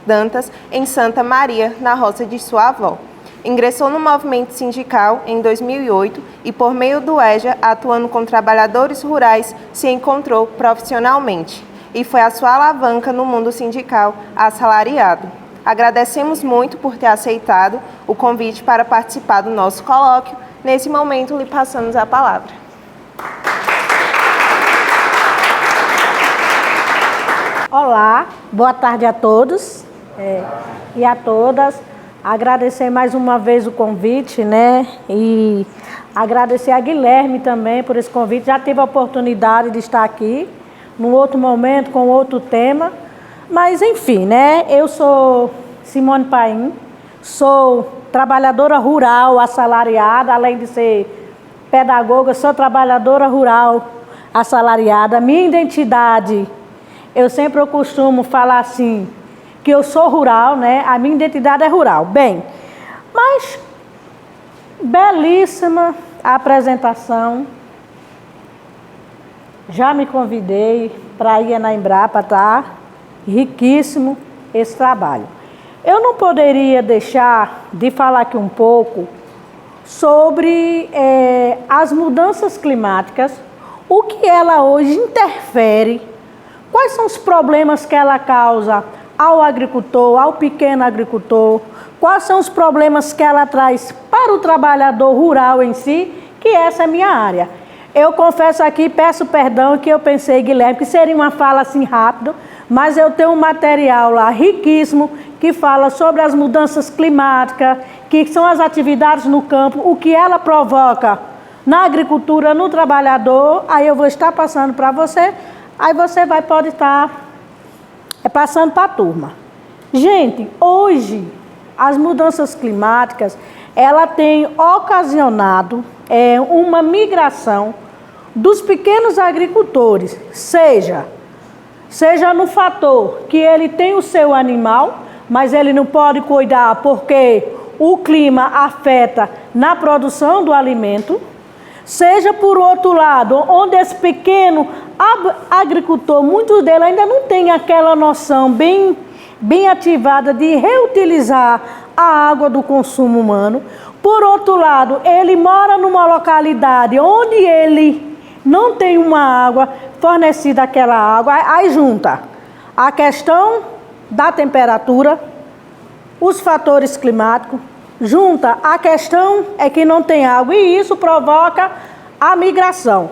Dantas, em Santa Maria, na roça de sua avó. Ingressou no movimento sindical em 2008 e, por meio do EJA, atuando com trabalhadores rurais, se encontrou profissionalmente. E foi a sua alavanca no mundo sindical assalariado. Agradecemos muito por ter aceitado o convite para participar do nosso colóquio. Nesse momento, lhe passamos a palavra. Olá, boa tarde a todos e a todas. Agradecer mais uma vez o convite, né? E agradecer a Guilherme também por esse convite. Já tive a oportunidade de estar aqui num outro momento, com outro tema. Mas, enfim, né? Eu sou Simone Paim, sou trabalhadora rural assalariada, além de ser pedagoga, sou trabalhadora rural assalariada. Minha identidade... Eu sempre costumo falar assim, que eu sou rural, né? A minha identidade é rural. Bem, mas belíssima a apresentação. Já me convidei para ir na Embrapa, tá? Riquíssimo esse trabalho. eu não poderia deixar de falar aqui um pouco sobre as mudanças climáticas, o que ela hoje interfere, quais são os problemas que ela causa ao agricultor, ao pequeno agricultor, quais são os problemas que ela traz para o trabalhador rural em si, que essa é a minha área. Eu confesso aqui, peço perdão que eu pensei, Guilherme, que seria uma fala assim rápido, mas eu tenho um material lá riquíssimo que fala sobre as mudanças climáticas, que são as atividades no campo, o que ela provoca na agricultura, no trabalhador. Aí eu vou estar passando para você, aí você pode estar passando para a turma. Gente, hoje as mudanças climáticas, ela tem ocasionado uma migração dos pequenos agricultores, seja no fator que ele tem o seu animal, mas ele não pode cuidar porque o clima afeta na produção do alimento, seja por outro lado, onde esse pequeno agricultor, muitos deles ainda não tem aquela noção bem ativada de reutilizar a água do consumo humano. Por outro lado, ele mora numa localidade onde ele não tem uma água fornecida, aquela água, aí junta a questão da temperatura, os fatores climáticos, junta a questão que não tem água e isso provoca a migração.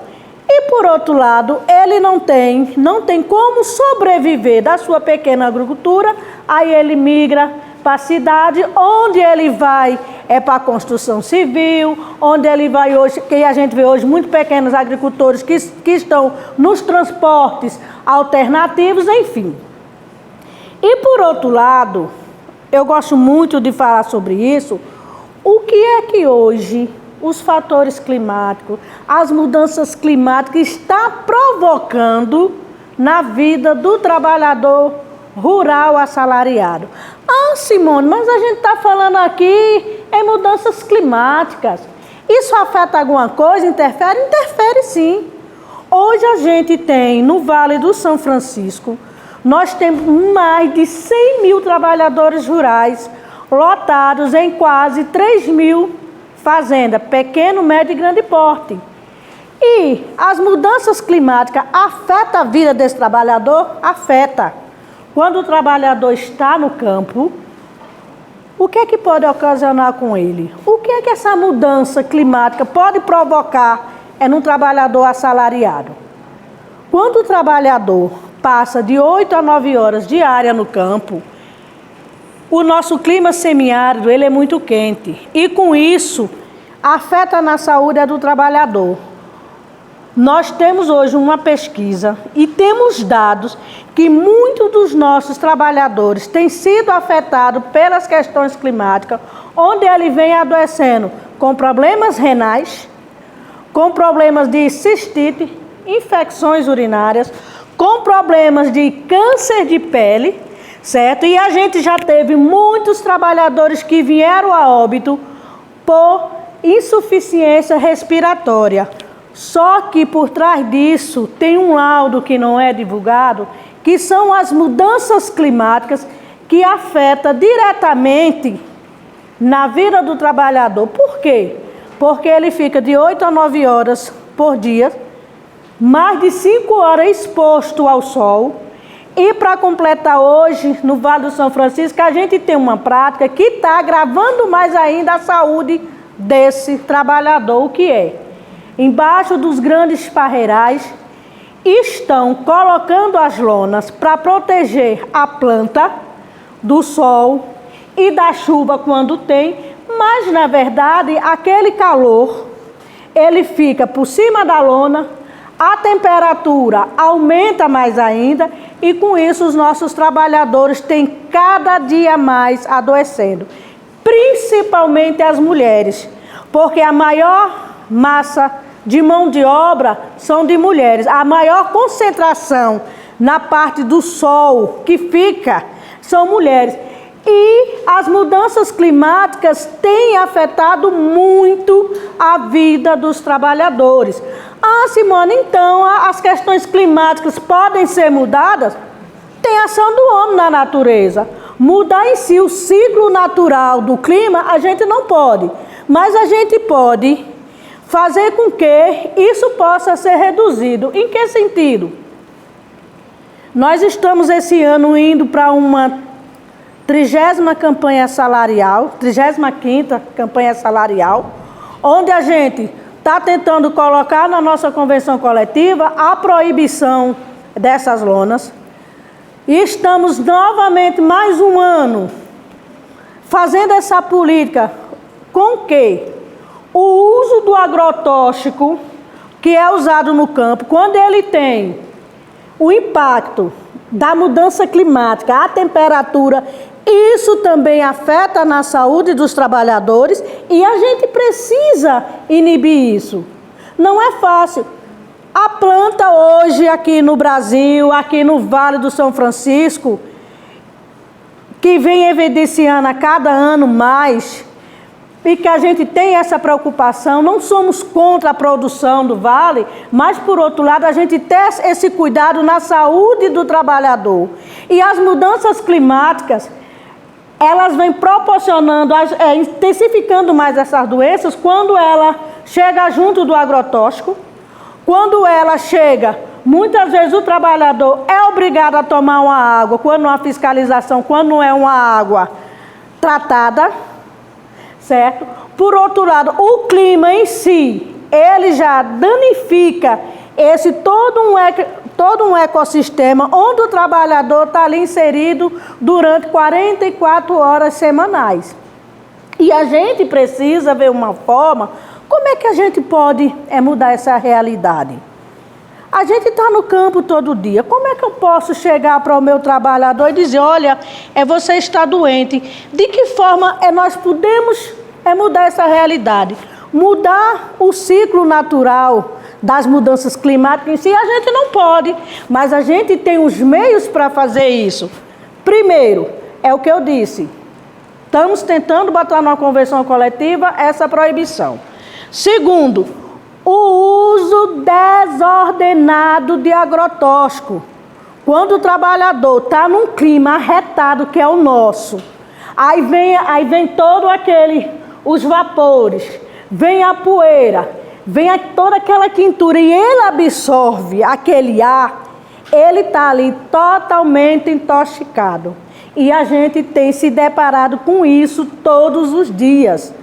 E por outro lado, ele não tem como sobreviver da sua pequena agricultura, aí ele migra para a cidade, onde ele vai para a construção civil, onde ele vai hoje, que a gente vê hoje muitos pequenos agricultores que estão nos transportes alternativos, enfim. E por outro lado, eu gosto muito de falar sobre isso, o que é que hoje os fatores climáticos, as mudanças climáticas estão provocando na vida do trabalhador rural assalariado. Ah, Simone, mas a gente está falando aqui em mudanças climáticas. Isso afeta alguma coisa? Interfere? Interfere sim. Hoje a gente tem no Vale do São Francisco, nós temos mais de 100 mil trabalhadores rurais lotados em quase 3 mil fazendas, pequeno, médio e grande porte. E as mudanças climáticas afetam a vida desse trabalhador? Afeta. Quando o trabalhador está no campo, o que é que pode ocasionar com ele? O que é que essa mudança climática pode provocar num trabalhador assalariado? Quando o trabalhador passa de 8 a 9 horas diárias no campo, o nosso clima semiárido ele é muito quente e com isso afeta na saúde do trabalhador. Nós temos hoje uma pesquisa e temos dados que muitos dos nossos trabalhadores têm sido afetados pelas questões climáticas, onde ele vem adoecendo com problemas renais, com problemas de cistite, infecções urinárias, com problemas de câncer de pele, certo? E a gente já teve muitos trabalhadores que vieram a óbito por insuficiência respiratória. Só que por trás disso tem um laudo que não é divulgado, que são as mudanças climáticas que afetam diretamente na vida do trabalhador. Por quê? Porque ele fica de 8 a 9 horas por dia, mais de 5 horas exposto ao sol. E para completar hoje, no Vale do São Francisco, a gente tem uma prática que está agravando mais ainda a saúde desse trabalhador, o que é? Embaixo dos grandes parreirais, estão colocando as lonas para proteger a planta do sol e da chuva quando tem, mas na verdade aquele calor, ele fica por cima da lona, a temperatura aumenta mais ainda e com isso os nossos trabalhadores têm cada dia mais adoecendo, principalmente as mulheres, porque a maior massa de mão de obra são de mulheres. A maior concentração na parte do sol que fica são mulheres. E as mudanças climáticas têm afetado muito a vida dos trabalhadores. Ah, Simone, então as questões climáticas podem ser mudadas? Tem ação do homem na natureza. Mudar em si o ciclo natural do clima, a gente não pode. Mas a gente pode fazer com que isso possa ser reduzido. Em que sentido? Nós estamos esse ano indo para uma 30ª campanha salarial, 35ª campanha salarial, onde a gente está tentando colocar na nossa convenção coletiva a proibição dessas lonas. E estamos novamente mais um ano fazendo essa política com que o uso do agrotóxico que é usado no campo, quando ele tem o impacto da mudança climática, a temperatura, isso também afeta na saúde dos trabalhadores e a gente precisa inibir isso. Não é fácil. A planta hoje aqui no Brasil, aqui no Vale do São Francisco, que vem evidenciando a cada ano mais, e que a gente tem essa preocupação, não somos contra a produção do Vale, mas por outro lado a gente tem esse cuidado na saúde do trabalhador. E as mudanças climáticas, elas vêm proporcionando, intensificando mais essas doenças quando ela chega junto do agrotóxico. Quando ela chega, muitas vezes o trabalhador é obrigado a tomar uma água, quando não há fiscalização, quando não é uma água tratada, certo? Por outro lado, o clima em si, ele já danifica todo um ecossistema onde o trabalhador está ali inserido durante 44 horas semanais. E a gente precisa ver uma forma, como é que a gente pode mudar essa realidade? A gente está no campo todo dia. Como é que eu posso chegar para o meu trabalhador e dizer, olha, você está doente? De que forma nós podemos mudar essa realidade? Mudar o ciclo natural das mudanças climáticas em si, a gente não pode, mas a gente tem os meios para fazer isso. Primeiro, é o que eu disse, estamos tentando botar numa convenção coletiva essa proibição. Segundo, o uso desordenado de agrotóxico. Quando o trabalhador está num clima arretado, que é o nosso, aí vem todo os vapores, vem a poeira, vem toda aquela quintura e ele absorve aquele ar, ele está ali totalmente intoxicado. E a gente tem se deparado com isso todos os dias.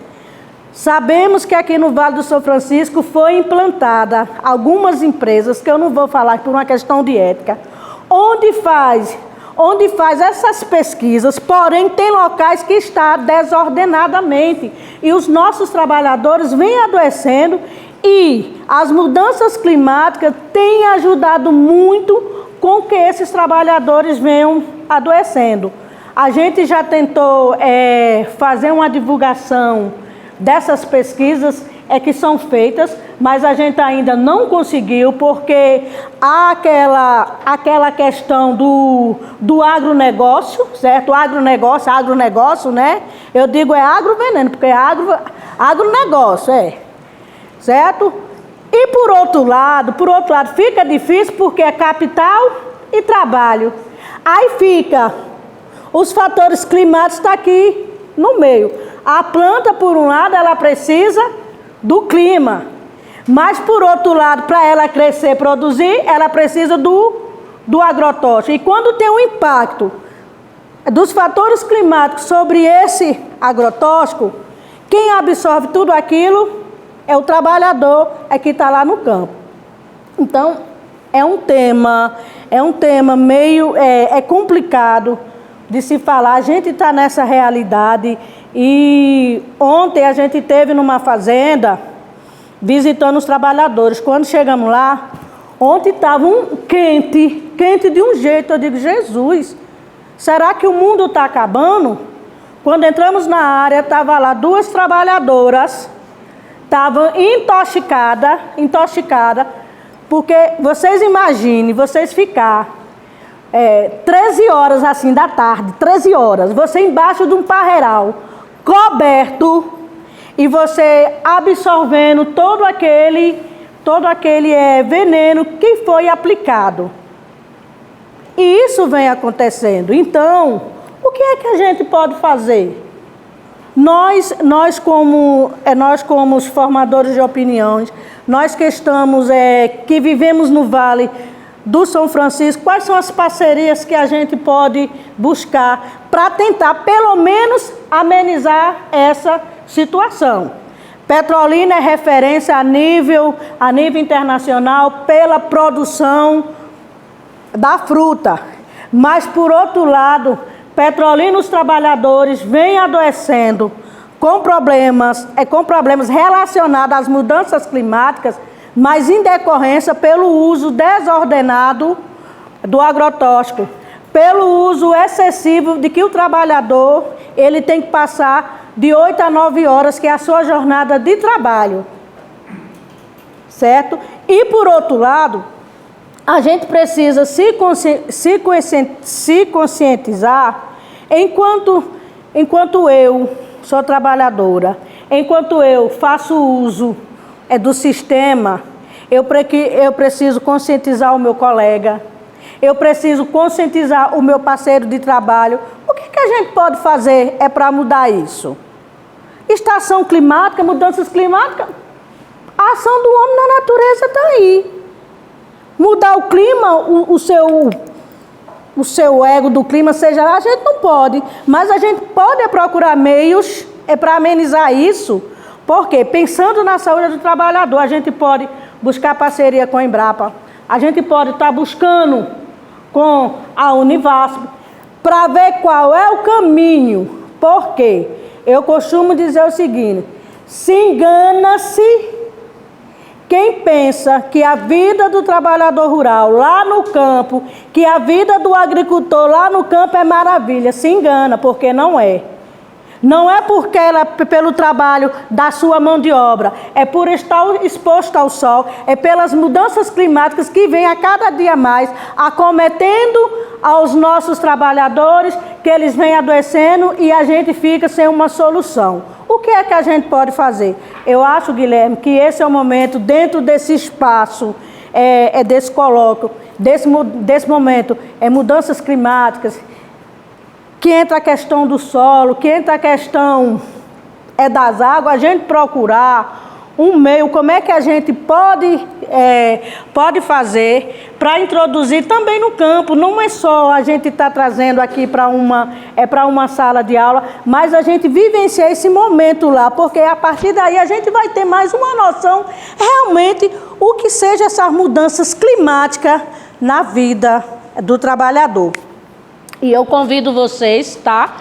Sabemos que aqui no Vale do São Francisco foi implantada algumas empresas, que eu não vou falar por uma questão de ética, onde faz essas pesquisas, porém tem locais que está desordenadamente e os nossos trabalhadores vêm adoecendo e as mudanças climáticas têm ajudado muito com que esses trabalhadores venham adoecendo. A gente já tentou fazer uma divulgação dessas pesquisas que são feitas, mas a gente ainda não conseguiu, porque há aquela questão do agronegócio, certo? Agronegócio, né? Eu digo agroveneno, porque agronegócio, certo? E por outro lado, fica difícil porque é capital e trabalho. Aí fica, os fatores climáticos estão aqui no meio. A planta, por um lado, ela precisa do clima. Mas, por outro lado, para ela crescer e produzir, ela precisa do agrotóxico. E quando tem um impacto dos fatores climáticos sobre esse agrotóxico, quem absorve tudo aquilo é o trabalhador, que está lá no campo. Então, é um tema meio complicado de se falar. A gente está nessa realidade e ontem a gente esteve numa fazenda visitando os trabalhadores. Quando chegamos lá, ontem estava quente de um jeito. Eu digo, Jesus, será que o mundo está acabando? Quando entramos na área, estava lá 2 trabalhadoras, estavam intoxicadas, porque vocês imaginem, vocês ficar 13 horas assim da tarde, 13 horas, você embaixo de um parreiral, coberto, e você absorvendo todo aquele veneno que foi aplicado. E isso vem acontecendo. Então, o que é que a gente pode fazer? Nós como os formadores de opiniões, nós que vivemos no Vale do São Francisco, quais são as parcerias que a gente pode buscar para tentar, pelo menos, amenizar essa situação? Petrolina é referência a nível internacional pela produção da fruta, mas, por outro lado, Petrolina, os trabalhadores vêm adoecendo com problemas relacionados às mudanças climáticas, mas em decorrência pelo uso desordenado do agrotóxico, pelo uso excessivo de que o trabalhador ele tem que passar de 8 a 9 horas, que é a sua jornada de trabalho, certo? E, por outro lado, a gente precisa se conscientizar, enquanto eu sou trabalhadora, enquanto eu faço uso do sistema, eu preciso conscientizar o meu colega, eu preciso conscientizar o meu parceiro de trabalho. O que a gente pode fazer para mudar isso? Estação climática, mudanças climáticas, a ação do homem na natureza está aí. Mudar o clima, o seu ego do clima, a gente não pode, mas a gente pode procurar meios para amenizar isso, porque pensando na saúde do trabalhador, a gente pode buscar parceria com a Embrapa, a gente pode estar buscando com a Univasf para ver qual é o caminho, porque eu costumo dizer o seguinte: se engana-se quem pensa que a vida do trabalhador rural lá no campo, que a vida do agricultor lá no campo é maravilha. Se engana, porque não é. Não é porque pelo trabalho da sua mão de obra, é por estar exposto ao sol, é pelas mudanças climáticas que vêm a cada dia mais acometendo aos nossos trabalhadores, que eles vêm adoecendo e a gente fica sem uma solução. O que é que a gente pode fazer? Eu acho, Guilherme, que esse é o momento, dentro desse espaço, desse colóquio, desse momento, mudanças climáticas, que entra a questão do solo, que entra a questão das águas, a gente procurar um meio, como é que a gente pode fazer para introduzir também no campo. Não é só a gente estar trazendo aqui para uma sala de aula, mas a gente vivenciar esse momento lá, porque a partir daí a gente vai ter mais uma noção realmente o que seja essas mudanças climáticas na vida do trabalhador. E eu convido vocês, tá,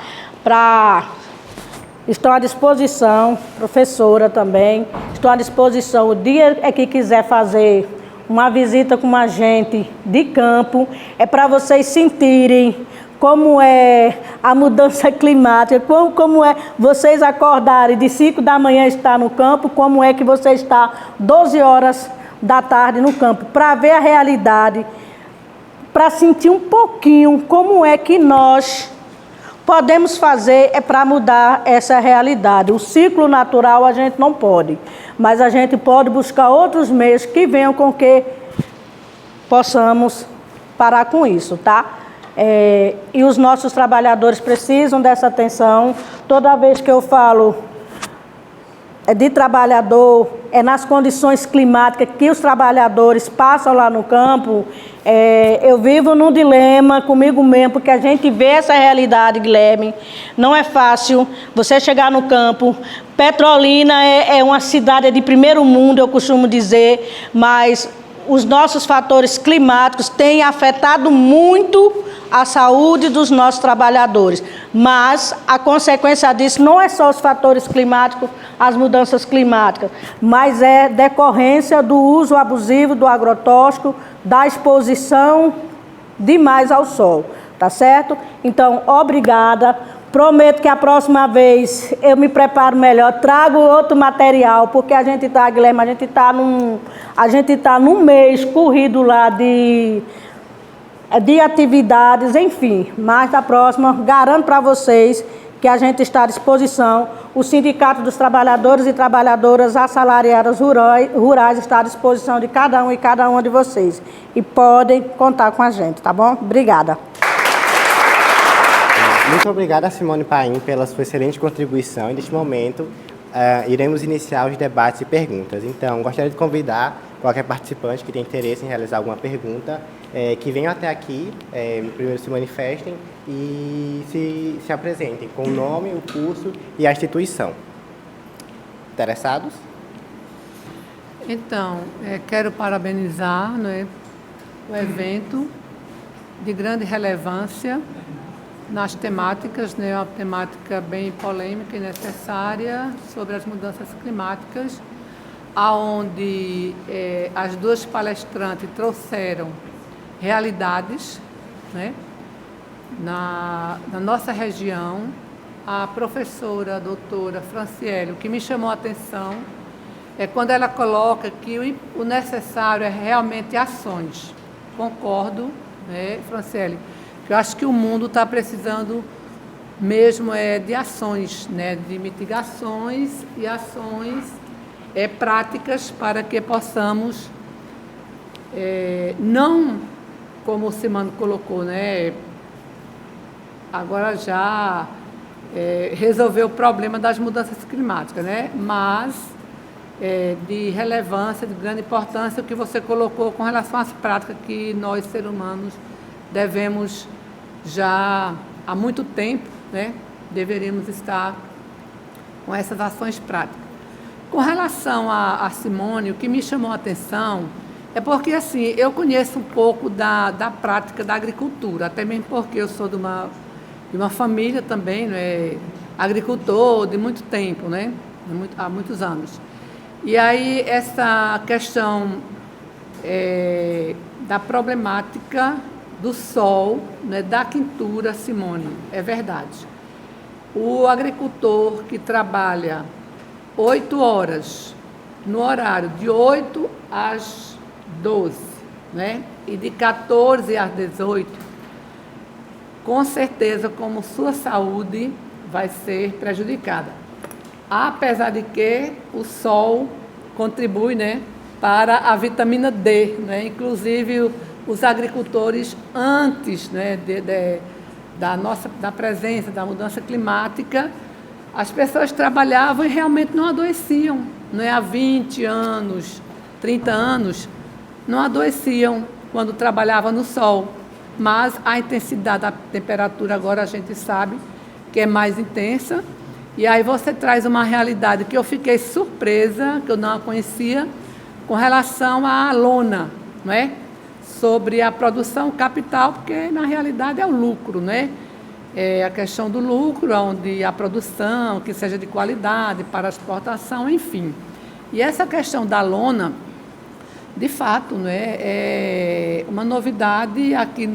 estou à disposição, professora também, estou à disposição. O dia que quiser fazer uma visita com uma gente de campo, é para vocês sentirem como é a mudança climática, como é vocês acordarem de 5 da manhã estar no campo, como é que você está 12 horas da tarde no campo, para ver a realidade, para sentir um pouquinho como é que nós podemos fazer para mudar essa realidade. O ciclo natural a gente não pode, mas a gente pode buscar outros meios que venham com que possamos parar com isso, tá? E os nossos trabalhadores precisam dessa atenção. Toda vez que eu falo de trabalhador, nas condições climáticas que os trabalhadores passam lá no campo, eu vivo num dilema comigo mesmo, porque a gente vê essa realidade, Guilherme. Não é fácil você chegar no campo. Petrolina é uma cidade de primeiro mundo, eu costumo dizer, mas os nossos fatores climáticos têm afetado muito a saúde dos nossos trabalhadores. Mas a consequência disso não é só os fatores climáticos, as mudanças climáticas, mas é decorrência do uso abusivo do agrotóxico, da exposição demais ao sol, tá certo? Então, obrigada. Prometo que a próxima vez eu me preparo melhor, trago outro material, porque a gente está, Guilherme, a gente está num mês corrido lá de atividades, enfim. Mas da próxima, garanto para vocês que a gente está à disposição. O Sindicato dos Trabalhadores e Trabalhadoras Assalariadas Rurais está à disposição de cada um e cada uma de vocês. E podem contar com a gente, tá bom? Obrigada. Muito obrigado a Simone Paim pela sua excelente contribuição. E neste momento, iremos iniciar os debates e perguntas. Então, gostaria de convidar qualquer participante que tenha interesse em realizar alguma pergunta, que venham até aqui, primeiro se manifestem e se apresentem com o nome, o curso e a instituição. Interessados? Então, quero parabenizar, né, o evento de grande relevância nas temáticas, né, uma temática bem polêmica e necessária sobre as mudanças climáticas, aonde as duas palestrantes trouxeram realidades, né, na nossa região. A professora, a doutora Franciele, o que me chamou a atenção é quando ela coloca que o necessário é realmente ações. Concordo, né, Franciele, que eu acho que o mundo está precisando mesmo de ações, né, de mitigações e ações práticas para que possamos, não, como o Simone colocou, né, agora já resolver o problema das mudanças climáticas, né, mas de relevância, de grande importância, o que você colocou com relação às práticas que nós, seres humanos, devemos já há muito tempo, né, deveríamos estar com essas ações práticas. Com relação a Simone, o que me chamou a atenção é porque, assim, eu conheço um pouco da prática da agricultura, até mesmo porque eu sou de uma família também, né, agricultor de muito tempo, né, há muitos anos. E aí essa questão da problemática do sol, né, da quintura, Simone, é verdade. O agricultor que trabalha 8 horas no horário de 8 às 12, né, e de 14 às 18, com certeza, como sua saúde vai ser prejudicada. Apesar de que o sol contribui, né, para a vitamina D, né, inclusive os agricultores antes, né, da presença da mudança climática, as pessoas trabalhavam e realmente não adoeciam, né, há 20 anos, 30 anos, não adoeciam quando trabalhavam no sol, mas a intensidade da temperatura agora a gente sabe que é mais intensa. E aí você traz uma realidade que eu fiquei surpresa, que eu não a conhecia, com relação à lona, não é? Sobre a produção capital, porque na realidade é o lucro, né? É a questão do lucro, onde a produção, que seja de qualidade, para a exportação, enfim. E essa questão da lona, de fato, né, é uma novidade aqui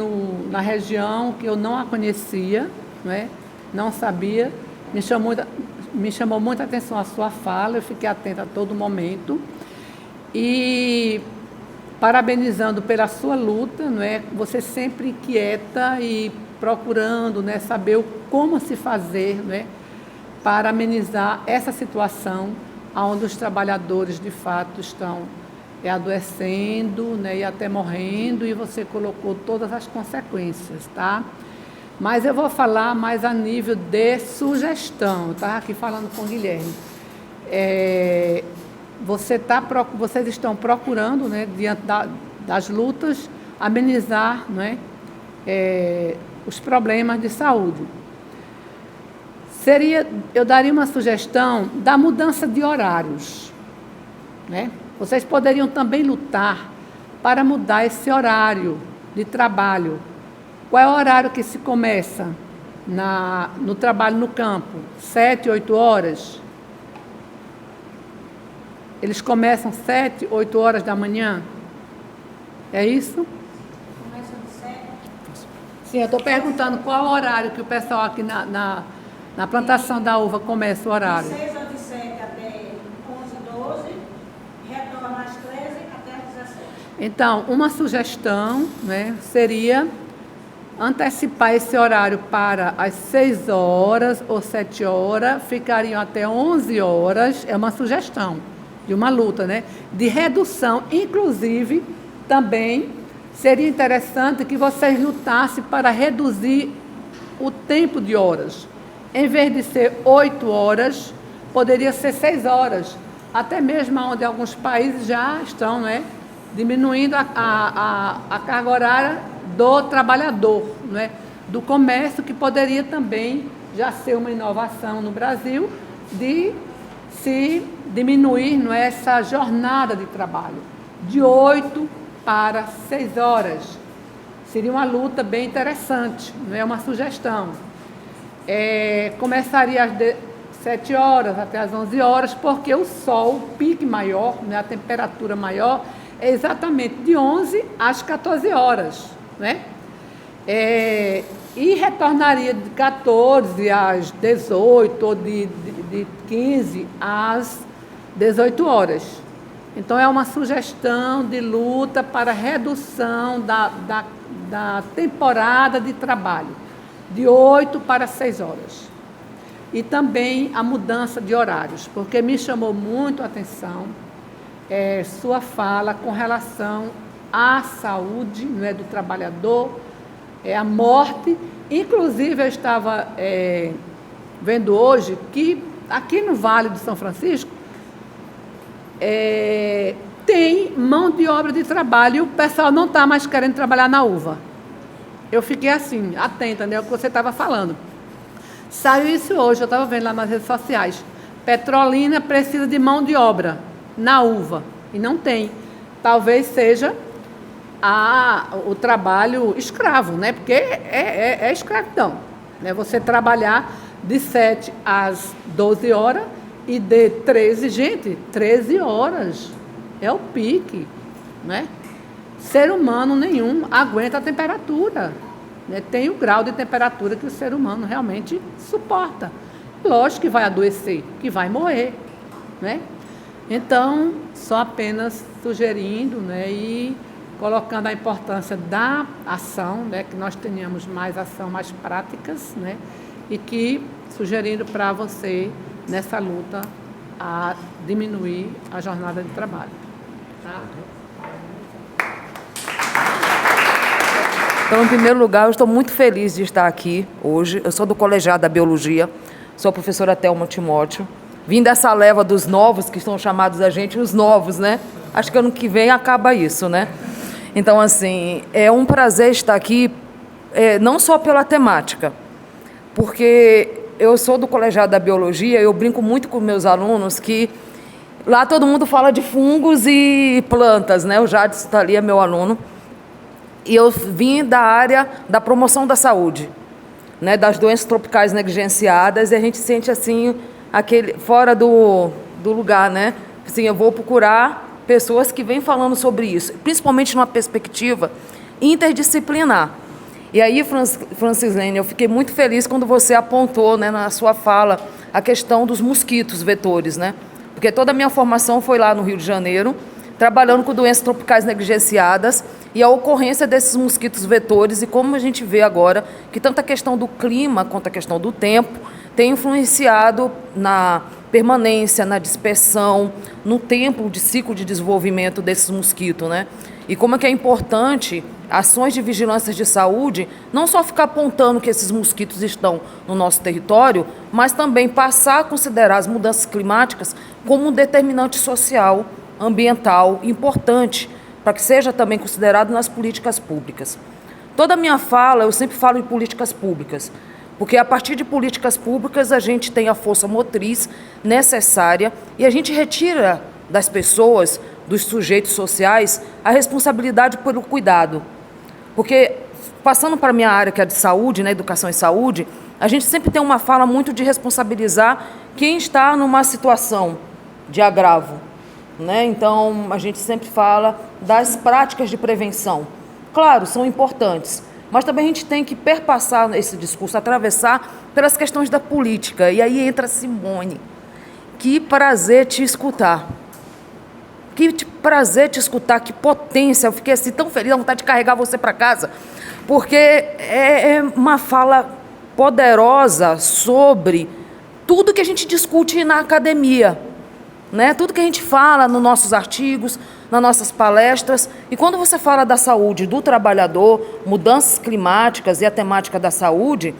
na região, que eu não a conhecia, não é? Não sabia. Me chamou muita atenção a sua fala, eu fiquei atenta a todo momento. E parabenizando pela sua luta, não é? Você sempre inquieta e procurando, né, saber como se fazer, não é, para amenizar essa situação onde os trabalhadores de fato estão adoecendo, né, e até morrendo, e você colocou todas as consequências, tá? Mas eu vou falar mais a nível de sugestão, tá? Aqui falando com o Guilherme. Vocês estão procurando, né, diante das lutas, amenizar, né, os problemas de saúde. Eu daria uma sugestão da mudança de horários, né? Vocês poderiam também lutar para mudar esse horário de trabalho. Qual é o horário que se começa no trabalho no campo? 7, 8 horas? Eles começam 7, 8 horas da manhã? É isso? Começa de 7. Sim, eu estou perguntando qual é o horário que o pessoal aqui na plantação da uva começa o horário. De 6 ou de 7 até 11, 12, retorna às 13 até às 17. Então, uma sugestão, né, seria antecipar esse horário para as 6 horas ou 7 horas, ficariam até 11 horas, é uma sugestão de uma luta, né, de redução. Inclusive, também seria interessante que vocês lutassem para reduzir o tempo de horas. Em vez de ser 8 horas, poderia ser 6 horas. Até mesmo onde alguns países já estão, né, diminuindo a carga horária do trabalhador, né, do comércio, que poderia também já ser uma inovação no Brasil de se diminuir, não é, essa jornada de trabalho de 8 para 6 horas. Seria uma luta bem interessante, não é, uma sugestão. Começaria às 7 horas até às 11 horas, porque o sol, o pique maior, né, a temperatura maior, é exatamente de 11 às 14 horas, né? E retornaria de 14 às 18 ou de 15 às 18 horas. Então, é uma sugestão de luta para redução da temporada de trabalho, de 8 para 6 horas. E também a mudança de horários, porque me chamou muito a atenção sua fala com relação à saúde, não é, do trabalhador, a morte. Inclusive, eu estava vendo hoje que aqui no Vale do São Francisco tem mão de obra de trabalho e o pessoal não está mais querendo trabalhar na uva. Eu fiquei assim, atenta, né, ao que você estava falando. Saiu isso hoje, eu estava vendo lá nas redes sociais. Petrolina precisa de mão de obra na uva e não tem. Talvez seja o trabalho escravo, né? Porque é escravidão, né? Você trabalhar de 7 às 12 horas e de 13 horas é o pique, né? Ser humano nenhum aguenta a temperatura, né? Tem o grau de temperatura que o ser humano realmente suporta. Lógico que vai adoecer, que vai morrer, né? Então, só apenas sugerindo, né, e colocando a importância da ação, né, que nós tenhamos mais ação, mais práticas, né, e que sugerindo para você, nessa luta, a diminuir a jornada de trabalho. Tá? Então, em primeiro lugar, eu estou muito feliz de estar aqui hoje. Eu sou do Colegiado da Biologia, sou a professora Thelma Timóteo. Vim dessa leva dos novos, que estão chamados a gente os novos, né? Acho que ano que vem acaba isso, né? Então, assim, é um prazer estar aqui, não só pela temática, porque eu sou do Colegiado da Biologia, eu brinco muito com meus alunos que lá todo mundo fala de fungos e plantas, né? O Jadson está ali, é meu aluno. E eu vim da área da promoção da saúde, né, das doenças tropicais negligenciadas, e a gente sente assim, fora do lugar, né? Assim, eu vou procurar pessoas que vêm falando sobre isso, principalmente numa perspectiva interdisciplinar. E aí, Francislene, eu fiquei muito feliz quando você apontou, né, na sua fala a questão dos mosquitos vetores, né? Porque toda a minha formação foi lá no Rio de Janeiro, trabalhando com doenças tropicais negligenciadas e a ocorrência desses mosquitos vetores, e como a gente vê agora que tanto a questão do clima quanto a questão do tempo tem influenciado na permanência, na dispersão, no tempo de ciclo de desenvolvimento desses mosquitos, né? E como é que é importante ações de vigilância de saúde, não só ficar apontando que esses mosquitos estão no nosso território, mas também passar a considerar as mudanças climáticas como um determinante social, ambiental importante, para que seja também considerado nas políticas públicas. Toda a minha fala, eu sempre falo em políticas públicas, porque a partir de políticas públicas a gente tem a força motriz necessária e a gente retira das pessoas, dos sujeitos sociais, a responsabilidade pelo cuidado. Porque, passando para a minha área, que é de saúde, né, educação e saúde, a gente sempre tem uma fala muito de responsabilizar quem está numa situação de agravo, né? Então, a gente sempre fala das práticas de prevenção. Claro, são importantes, mas também a gente tem que perpassar esse discurso, atravessar pelas questões da política. E aí entra Simone. Que prazer te escutar. Que prazer te escutar, que potência. Eu fiquei assim tão feliz, a vontade de carregar você para casa, porque é uma fala poderosa sobre tudo que a gente discute na academia, né? Tudo que a gente fala nos nossos artigos, nas nossas palestras. E quando você fala da saúde do trabalhador, mudanças climáticas e a temática da saúde,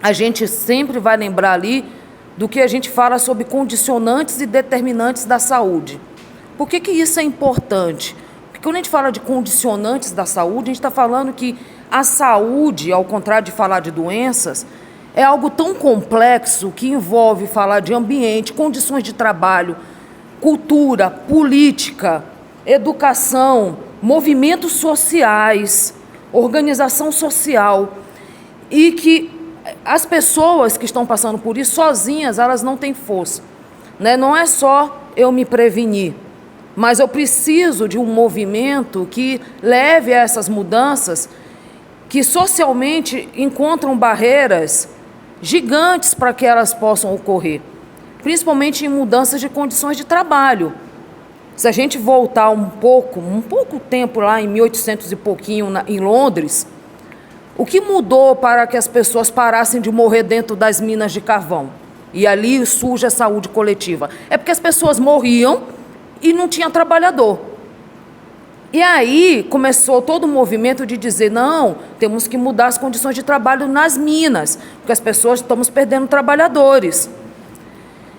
a gente sempre vai lembrar ali do que a gente fala sobre condicionantes e determinantes da saúde. Por que isso é importante? Porque quando a gente fala de condicionantes da saúde, a gente está falando que a saúde, ao contrário de falar de doenças, é algo tão complexo que envolve falar de ambiente, condições de trabalho, cultura, política, educação, movimentos sociais, organização social, e que as pessoas que estão passando por isso sozinhas, elas não têm força, né? Não é só eu me prevenir, mas eu preciso de um movimento que leve a essas mudanças que socialmente encontram barreiras gigantes para que elas possam ocorrer, principalmente em mudanças de condições de trabalho. Se a gente voltar um pouco tempo lá em 1800 e pouquinho em Londres, o que mudou para que as pessoas parassem de morrer dentro das minas de carvão? E ali surge a saúde coletiva. É porque as pessoas morriam e não tinha trabalhador. E aí começou todo o movimento de dizer, não, temos que mudar as condições de trabalho nas minas, porque as pessoas estamos perdendo trabalhadores.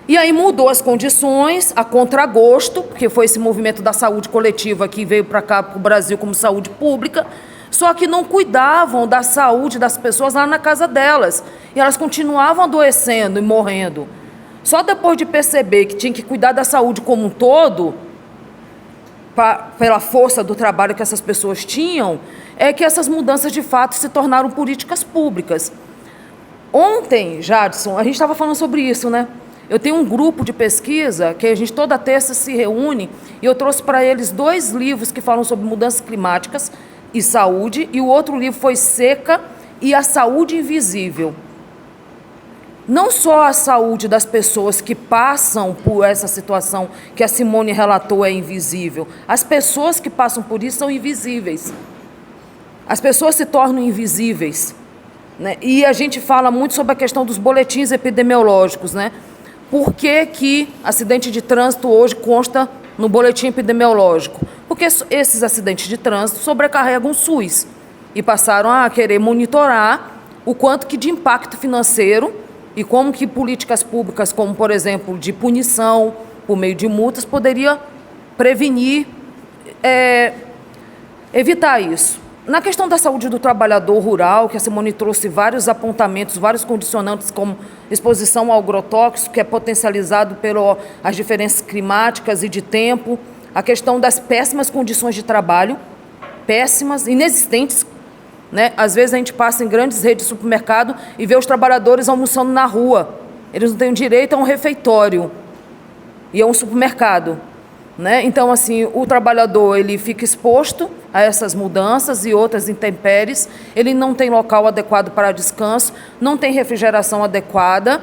E aí mudou as condições, a contragosto, porque foi esse movimento da saúde coletiva que veio para cá, para o Brasil, como saúde pública, só que não cuidavam da saúde das pessoas lá na casa delas. E elas continuavam adoecendo e morrendo. Só depois de perceber que tinha que cuidar da saúde como um todo, pela força do trabalho que essas pessoas tinham, é que essas mudanças de fato se tornaram políticas públicas. Ontem, Jadson, a gente estava falando sobre isso, né? Eu tenho um grupo de pesquisa que a gente toda terça se reúne e eu trouxe para eles 2 livros que falam sobre mudanças climáticas e saúde, e o outro livro foi Seca e a Saúde Invisível. Não só a saúde das pessoas que passam por essa situação que a Simone relatou é invisível, as pessoas que passam por isso são invisíveis. As pessoas se tornam invisíveis, né? E a gente fala muito sobre a questão dos boletins epidemiológicos, né? Por que acidente de trânsito hoje consta no boletim epidemiológico? Porque esses acidentes de trânsito sobrecarregam o SUS e passaram a querer monitorar o quanto que de impacto financeiro e como que políticas públicas, como, por exemplo, de punição por meio de multas, poderia prevenir, evitar isso. Na questão da saúde do trabalhador rural, que a Simone trouxe vários apontamentos, vários condicionantes, como exposição ao agrotóxico, que é potencializado pelas diferenças climáticas e de tempo, a questão das péssimas condições de trabalho, péssimas, inexistentes, né? Às vezes a gente passa em grandes redes de supermercado e vê os trabalhadores almoçando na rua. Eles não têm direito a um refeitório e a um supermercado, né? Então, assim, o trabalhador ele fica exposto a essas mudanças e outras intempéries, ele não tem local adequado para descanso, não tem refrigeração adequada,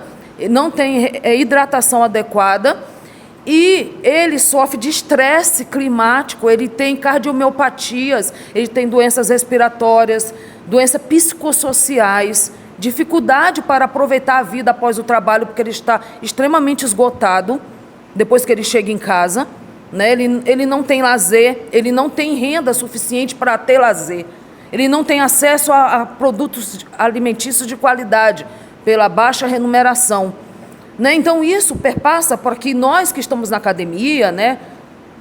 não tem hidratação adequada e ele sofre de estresse climático, ele tem cardiomiopatias, ele tem doenças respiratórias, doenças psicossociais, dificuldade para aproveitar a vida após o trabalho, porque ele está extremamente esgotado depois que ele chega em casa. Né? Ele não tem lazer, ele não tem renda suficiente para ter lazer, ele não tem acesso a produtos alimentícios de qualidade pela baixa remuneração. Né? Então isso perpassa para que nós que estamos na academia, né,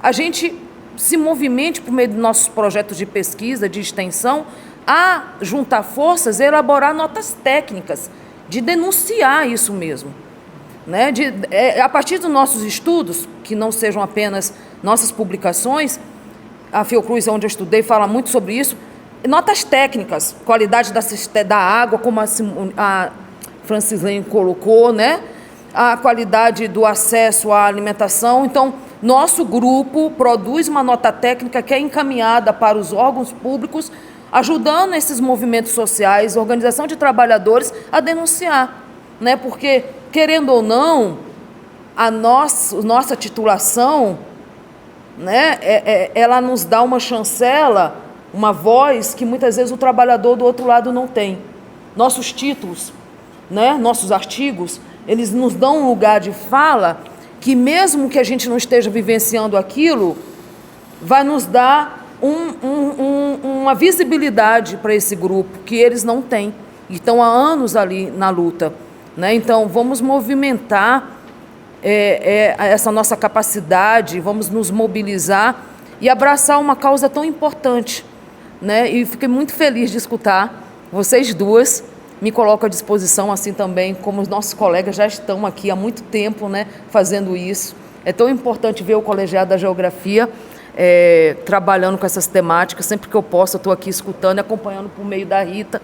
a gente se movimente por meio de nossos projetos de pesquisa, de extensão, a juntar forças e elaborar notas técnicas, de denunciar isso mesmo. Né? A partir dos nossos estudos, que não sejam apenas nossas publicações, a Fiocruz, onde eu estudei, fala muito sobre isso, notas técnicas, qualidade da água, como a Francislene colocou, né? A qualidade do acesso à alimentação. Então, nosso grupo produz uma nota técnica que é encaminhada para os órgãos públicos, ajudando esses movimentos sociais, organização de trabalhadores a denunciar, né? Porque, querendo ou não, a nossa titulação, né, ela nos dá uma chancela, uma voz que muitas vezes o trabalhador do outro lado não tem. Nossos títulos, né, nossos artigos, eles nos dão um lugar de fala que mesmo que a gente não esteja vivenciando aquilo, vai nos dar uma visibilidade para esse grupo que eles não têm. e estão há anos ali na luta, né? Então, vamos movimentar essa nossa capacidade, vamos nos mobilizar e abraçar uma causa tão importante, né? E fiquei muito feliz de escutar vocês duas. Me coloco à disposição, assim também, como os nossos colegas já estão aqui há muito tempo, né, fazendo isso. É tão importante ver o Colegiado da Geografia trabalhando com essas temáticas. Sempre que eu posso, eu estou aqui escutando e acompanhando por meio da Rita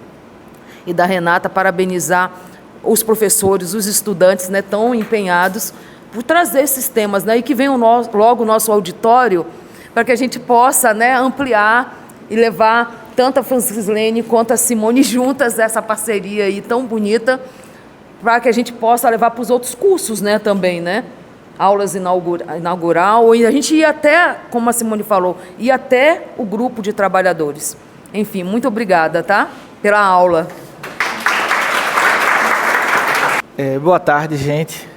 e da Renata, parabenizar os professores, os estudantes, né, tão empenhados por trazer esses temas, né, e que venham logo o nosso auditório para que a gente possa, né, ampliar e levar tanto a Francislene quanto a Simone juntas, essa parceria aí tão bonita, para que a gente possa levar para os outros cursos, né, também, né? Aulas inaugural, e a gente ia até, como a Simone falou, ia até o grupo de trabalhadores. Enfim, muito obrigada, tá? Pela aula. Boa tarde, gente.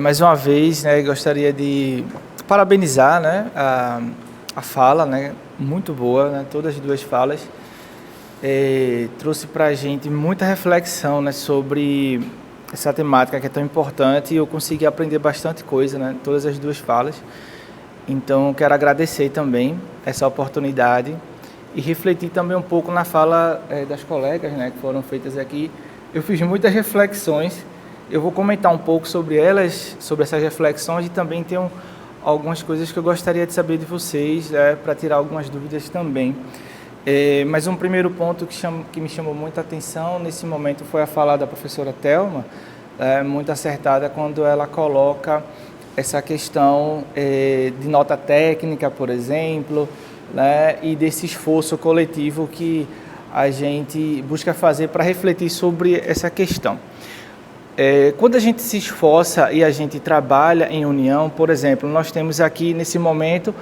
Mais uma vez, né, gostaria de parabenizar, né, a fala, né, muito boa, né, todas as duas falas. Trouxe para a gente muita reflexão, né, sobre essa temática que é tão importante, e eu consegui aprender bastante coisa, né, todas as duas falas. Então, quero agradecer também essa oportunidade e refletir também um pouco na fala das colegas, né, que foram feitas aqui. Eu fiz muitas reflexões, eu vou comentar um pouco sobre elas, sobre essas reflexões, e também tenho algumas coisas que eu gostaria de saber de vocês, para tirar algumas dúvidas também. Mas um primeiro ponto que me chamou muita atenção nesse momento foi a fala da professora Thelma, muito acertada quando ela coloca essa questão de nota técnica, por exemplo, né, e desse esforço coletivo que a gente busca fazer para refletir sobre essa questão. Quando a gente se esforça e a gente trabalha em união, por exemplo, nós temos aqui nesse momento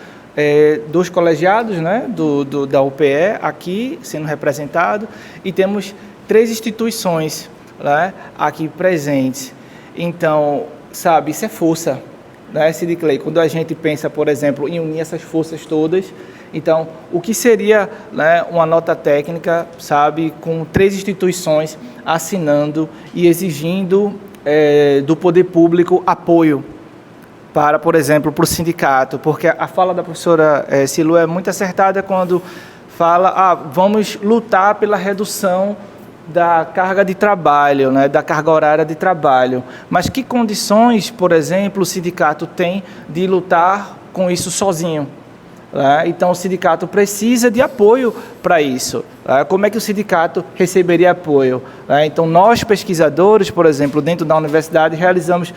2 colegiados, né, da UPE aqui sendo representado, e temos 3 instituições, né, aqui presentes. Então, sabe, isso é força, né, Cid Clay? Quando a gente pensa, por exemplo, em unir essas forças todas, então, o que seria, né, uma nota técnica, sabe, com 3 instituições assinando e exigindo do poder público apoio para, por exemplo, para o sindicato, porque a fala da professora Silu é muito acertada quando fala, vamos lutar pela redução da carga de trabalho, né, da carga horária de trabalho. Mas que condições, por exemplo, o sindicato tem de lutar com isso sozinho? Então, o sindicato precisa de apoio para isso. Como é que o sindicato receberia apoio? Então, nós, pesquisadores, por exemplo, dentro da universidade, realizamos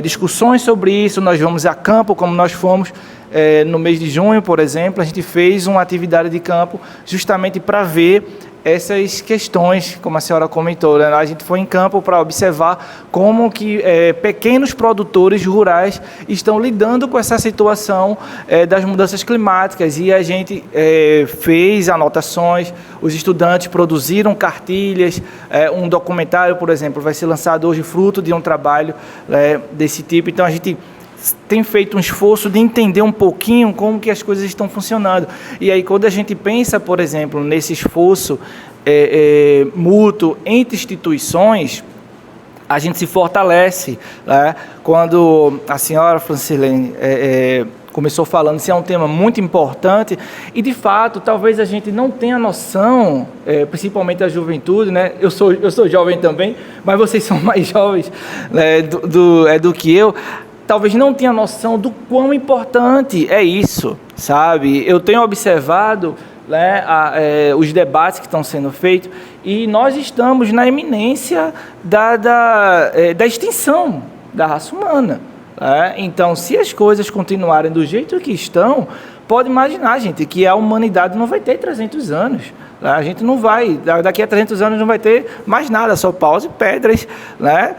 discussões sobre isso. Nós vamos a campo, como nós fomos no mês de junho, por exemplo. A gente fez uma atividade de campo justamente para ver essas questões, como a senhora comentou, né? A gente foi em campo para observar como que pequenos produtores rurais estão lidando com essa situação das mudanças climáticas, e a gente fez anotações, os estudantes produziram cartilhas, um documentário, por exemplo, vai ser lançado hoje, fruto de um trabalho desse tipo. Então, a gente tem feito um esforço de entender um pouquinho como que as coisas estão funcionando. E aí, quando a gente pensa, por exemplo, nesse esforço mútuo entre instituições, a gente se fortalece, né? Quando a senhora Francislene começou falando, isso é um tema muito importante, e de fato, talvez a gente não tenha noção, principalmente a juventude, né? Eu sou jovem também, mas vocês são mais jovens, né, do que eu. Talvez não tenha noção do quão importante é isso, sabe? Eu tenho observado, né, os debates que estão sendo feitos, e nós estamos na iminência da extinção da raça humana. Né? Então, se as coisas continuarem do jeito que estão, pode imaginar, gente, que a humanidade não vai ter 300 anos. Né? A gente não vai, daqui a 300 anos não vai ter mais nada, só paus e pedras, né?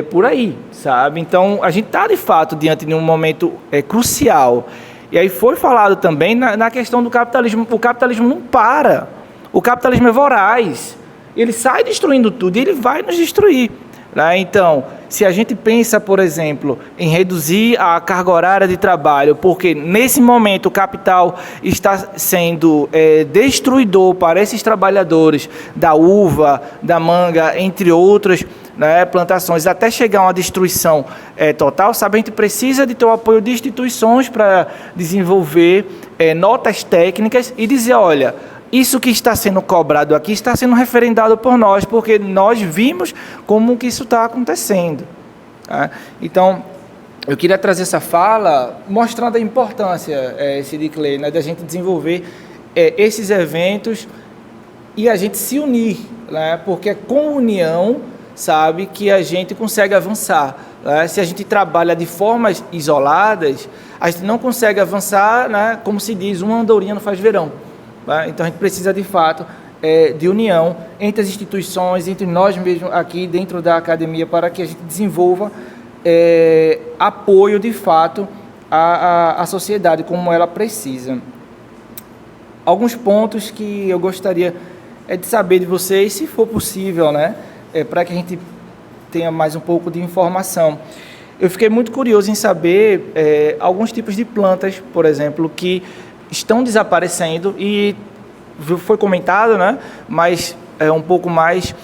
Por aí, sabe? Então, a gente está, de fato, diante de um momento crucial. E aí foi falado também na questão do capitalismo. O capitalismo não para. O capitalismo é voraz. Ele sai destruindo tudo e ele vai nos destruir. né? Então, se a gente pensa, por exemplo, em reduzir a carga horária de trabalho, porque nesse momento o capital está sendo destruidor para esses trabalhadores da uva, da manga, entre outras, né, plantações, até chegar a uma destruição total, sabe, a gente precisa de ter o apoio de instituições para desenvolver notas técnicas e dizer, olha, isso que está sendo cobrado aqui está sendo referendado por nós, porque nós vimos como que isso está acontecendo. Tá? Então, eu queria trazer essa fala mostrando a importância, Sidicley, né, da gente desenvolver esses eventos e a gente se unir, né, porque é com união, sabe, que a gente consegue avançar. Né? Se a gente trabalha de formas isoladas, a gente não consegue avançar, né, como se diz, uma andorinha não faz verão. Então, a gente precisa, de fato, de união entre as instituições, entre nós mesmos aqui dentro da academia, para que a gente desenvolva apoio, de fato, à sociedade, como ela precisa. Alguns pontos que eu gostaria de saber de vocês, se for possível, né, para que a gente tenha mais um pouco de informação. Eu fiquei muito curioso em saber alguns tipos de plantas, por exemplo, que estão desaparecendo e foi comentado, né? Mas um pouco mais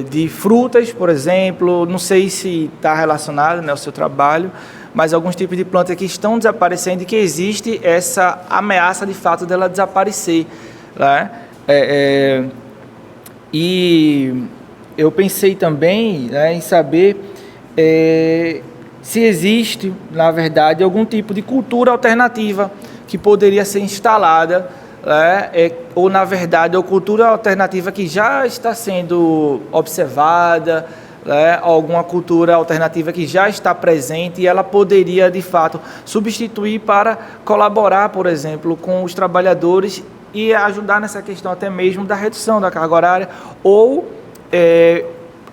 de frutas, por exemplo, não sei se está relacionado, né, ao seu trabalho, mas alguns tipos de plantas que estão desaparecendo e que existe essa ameaça de fato dela desaparecer, né? E eu pensei também, né, em saber se existe, na verdade, algum tipo de cultura alternativa que poderia ser instalada, né, ou, na verdade, a cultura alternativa que já está sendo observada, né, alguma cultura alternativa que já está presente e ela poderia, de fato, substituir para colaborar, por exemplo, com os trabalhadores e ajudar nessa questão até mesmo da redução da carga horária, ou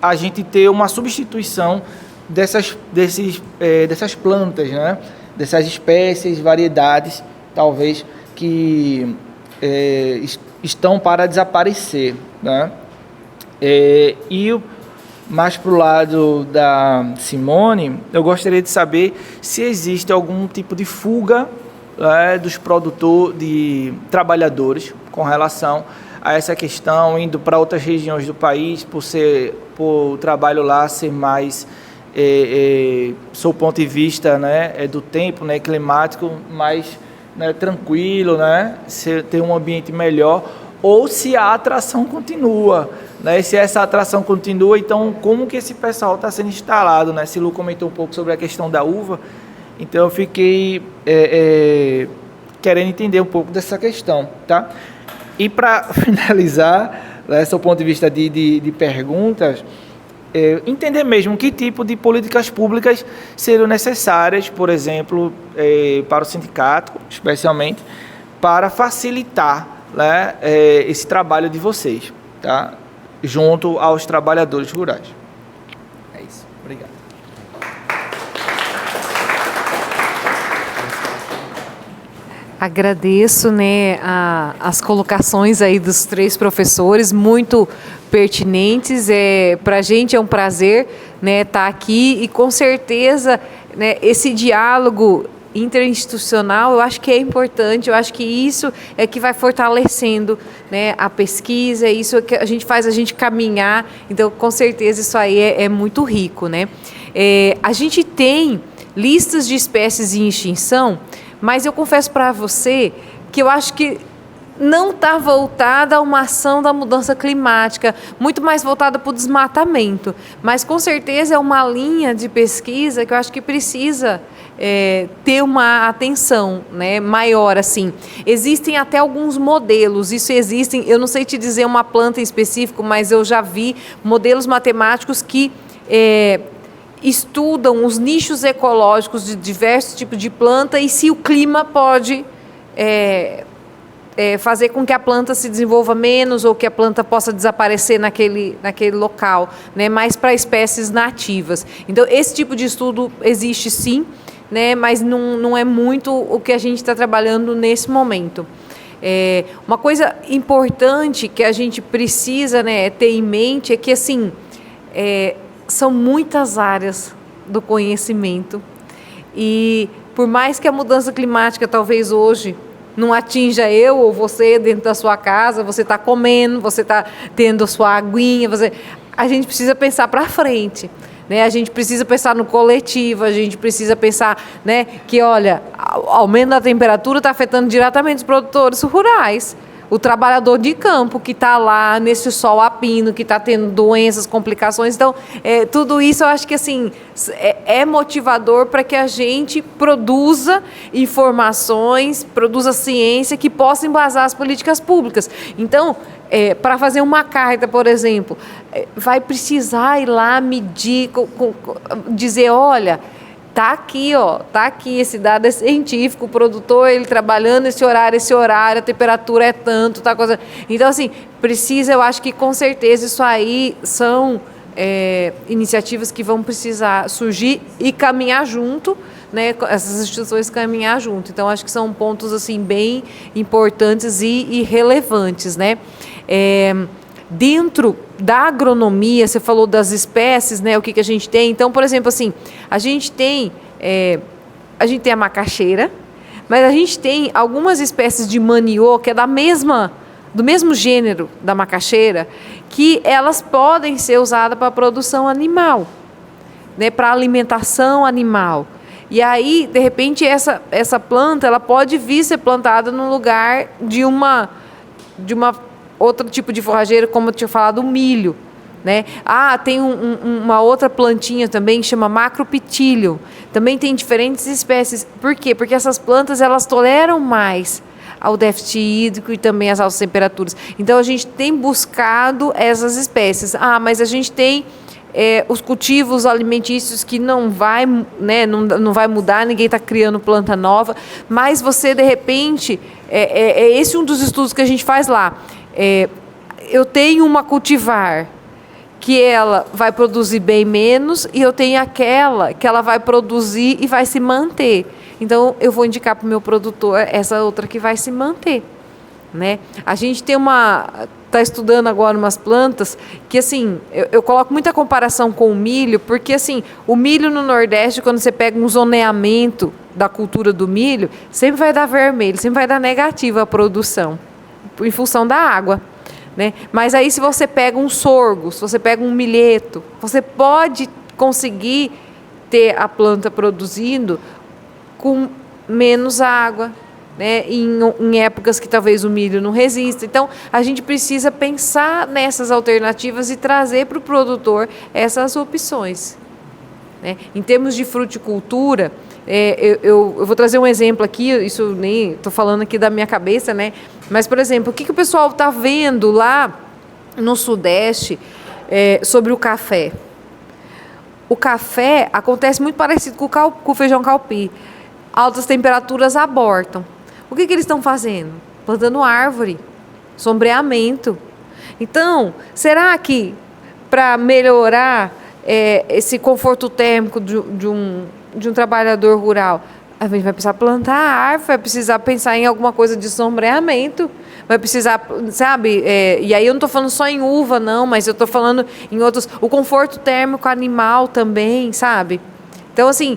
a gente ter uma substituição dessas plantas, né, dessas espécies, variedades, talvez, que estão para desaparecer, né? E mais para o lado da Simone, eu gostaria de saber se existe algum tipo de fuga, né, dos produtores, de trabalhadores, com relação a essa questão, indo para outras regiões do país, por o trabalho lá ser mais, sob o ponto de vista, né, do tempo, né, climático, mais, né, tranquilo, né, ter um ambiente melhor, ou se a atração continua, né, se essa atração continua, então como que esse pessoal está sendo instalado, né? Silu comentou um pouco sobre a questão da uva, então eu fiquei querendo entender um pouco dessa questão, tá? E para finalizar, né, sob o ponto de vista de perguntas, entender mesmo que tipo de políticas públicas seriam necessárias, por exemplo, para o sindicato, especialmente, para facilitar, né, esse trabalho de vocês, tá? Junto aos trabalhadores rurais. É isso. Obrigado. Agradeço, né, as colocações aí dos três professores, muito pertinentes. Para a gente é um prazer, né, estar aqui e com certeza, né, esse diálogo interinstitucional eu acho que é importante, eu acho que isso é que vai fortalecendo, né, a pesquisa, isso é que a gente faz a gente caminhar, então com certeza isso aí é muito rico, né? A gente tem listas de espécies em extinção, mas eu confesso para você que eu acho que não está voltada a uma ação da mudança climática, muito mais voltada para o desmatamento. Mas, com certeza, é uma linha de pesquisa que eu acho que precisa ter uma atenção, né, maior. Assim. Existem até alguns modelos, eu não sei te dizer uma planta em específico, mas eu já vi modelos matemáticos que estudam os nichos ecológicos de diversos tipos de planta e se o clima pode fazer com que a planta se desenvolva menos ou que a planta possa desaparecer naquele local, né, mais para espécies nativas. Então, esse tipo de estudo existe sim, né, mas não é muito o que a gente está trabalhando nesse momento. Uma coisa importante que a gente precisa, né, ter em mente é que, assim, são muitas áreas do conhecimento e por mais que a mudança climática talvez hoje não atinja eu ou você dentro da sua casa, você está comendo, você está tendo a sua aguinha, a gente precisa pensar para frente. Né? A gente precisa pensar no coletivo, a gente precisa pensar, né, que, olha, o aumento da temperatura está afetando diretamente os produtores rurais. O trabalhador de campo que está lá nesse sol a pino, que está tendo doenças, complicações. Então, tudo isso eu acho que assim, é motivador para que a gente produza informações, produza ciência que possa embasar as políticas públicas. Então, para fazer uma carta, por exemplo, vai precisar ir lá medir, dizer, olha, tá aqui esse dado é científico, o produtor, ele trabalhando esse horário, a temperatura é tanto, tá coisa. Então, assim, precisa, eu acho que com certeza isso aí são iniciativas que vão precisar surgir e caminhar junto, né, essas instituições caminhar junto. Então, acho que são pontos, assim, bem importantes e relevantes, né? Dentro da agronomia, você falou das espécies, né? O que a gente tem. Então, por exemplo, assim, a gente tem a macaxeira, mas a gente tem algumas espécies de maniô que é do mesmo gênero da macaxeira, que elas podem ser usadas para produção animal, né? Para alimentação animal. E aí, de repente, essa planta ela pode vir ser plantada no lugar de uma outro tipo de forrageiro, como eu tinha falado, o milho, né? Tem uma outra plantinha também que chama Macropytilium. Também tem diferentes espécies. Por quê? Porque essas plantas elas toleram mais ao déficit hídrico e também às altas temperaturas. Então a gente tem buscado essas espécies. Mas a gente tem os cultivos alimentícios que não vai mudar, ninguém está criando planta nova, mas você de repente, esse um dos estudos que a gente faz lá. Eu tenho uma cultivar que ela vai produzir bem menos e eu tenho aquela que ela vai produzir e vai se manter. Então, eu vou indicar para o meu produtor essa outra que vai se manter, né? A gente está estudando agora umas plantas que, assim, eu coloco muita comparação com o milho, porque, assim, o milho no Nordeste, quando você pega um zoneamento da cultura do milho, sempre vai dar vermelho, sempre vai dar negativa a produção, em função da água, né? Mas aí se você pega um sorgo, se você pega um milheto, você pode conseguir ter a planta produzindo com menos água, né? Em épocas que talvez o milho não resista. Então, a gente precisa pensar nessas alternativas e trazer para o produtor essas opções, né? Em termos de fruticultura, eu vou trazer um exemplo aqui, isso nem estou falando aqui da minha cabeça, né? Mas, por exemplo, o que o pessoal está vendo lá no Sudeste sobre o café? O café acontece muito parecido com o feijão calpi. Altas temperaturas abortam. O que eles estão fazendo? Plantando árvore, sombreamento. Então, será que para melhorar esse conforto térmico de um trabalhador rural, a gente vai precisar plantar árvore, vai precisar pensar em alguma coisa de sombreamento, vai precisar, sabe? E aí eu não estou falando só em uva, não, mas eu estou falando em outros. O conforto térmico animal também, sabe? Então, assim,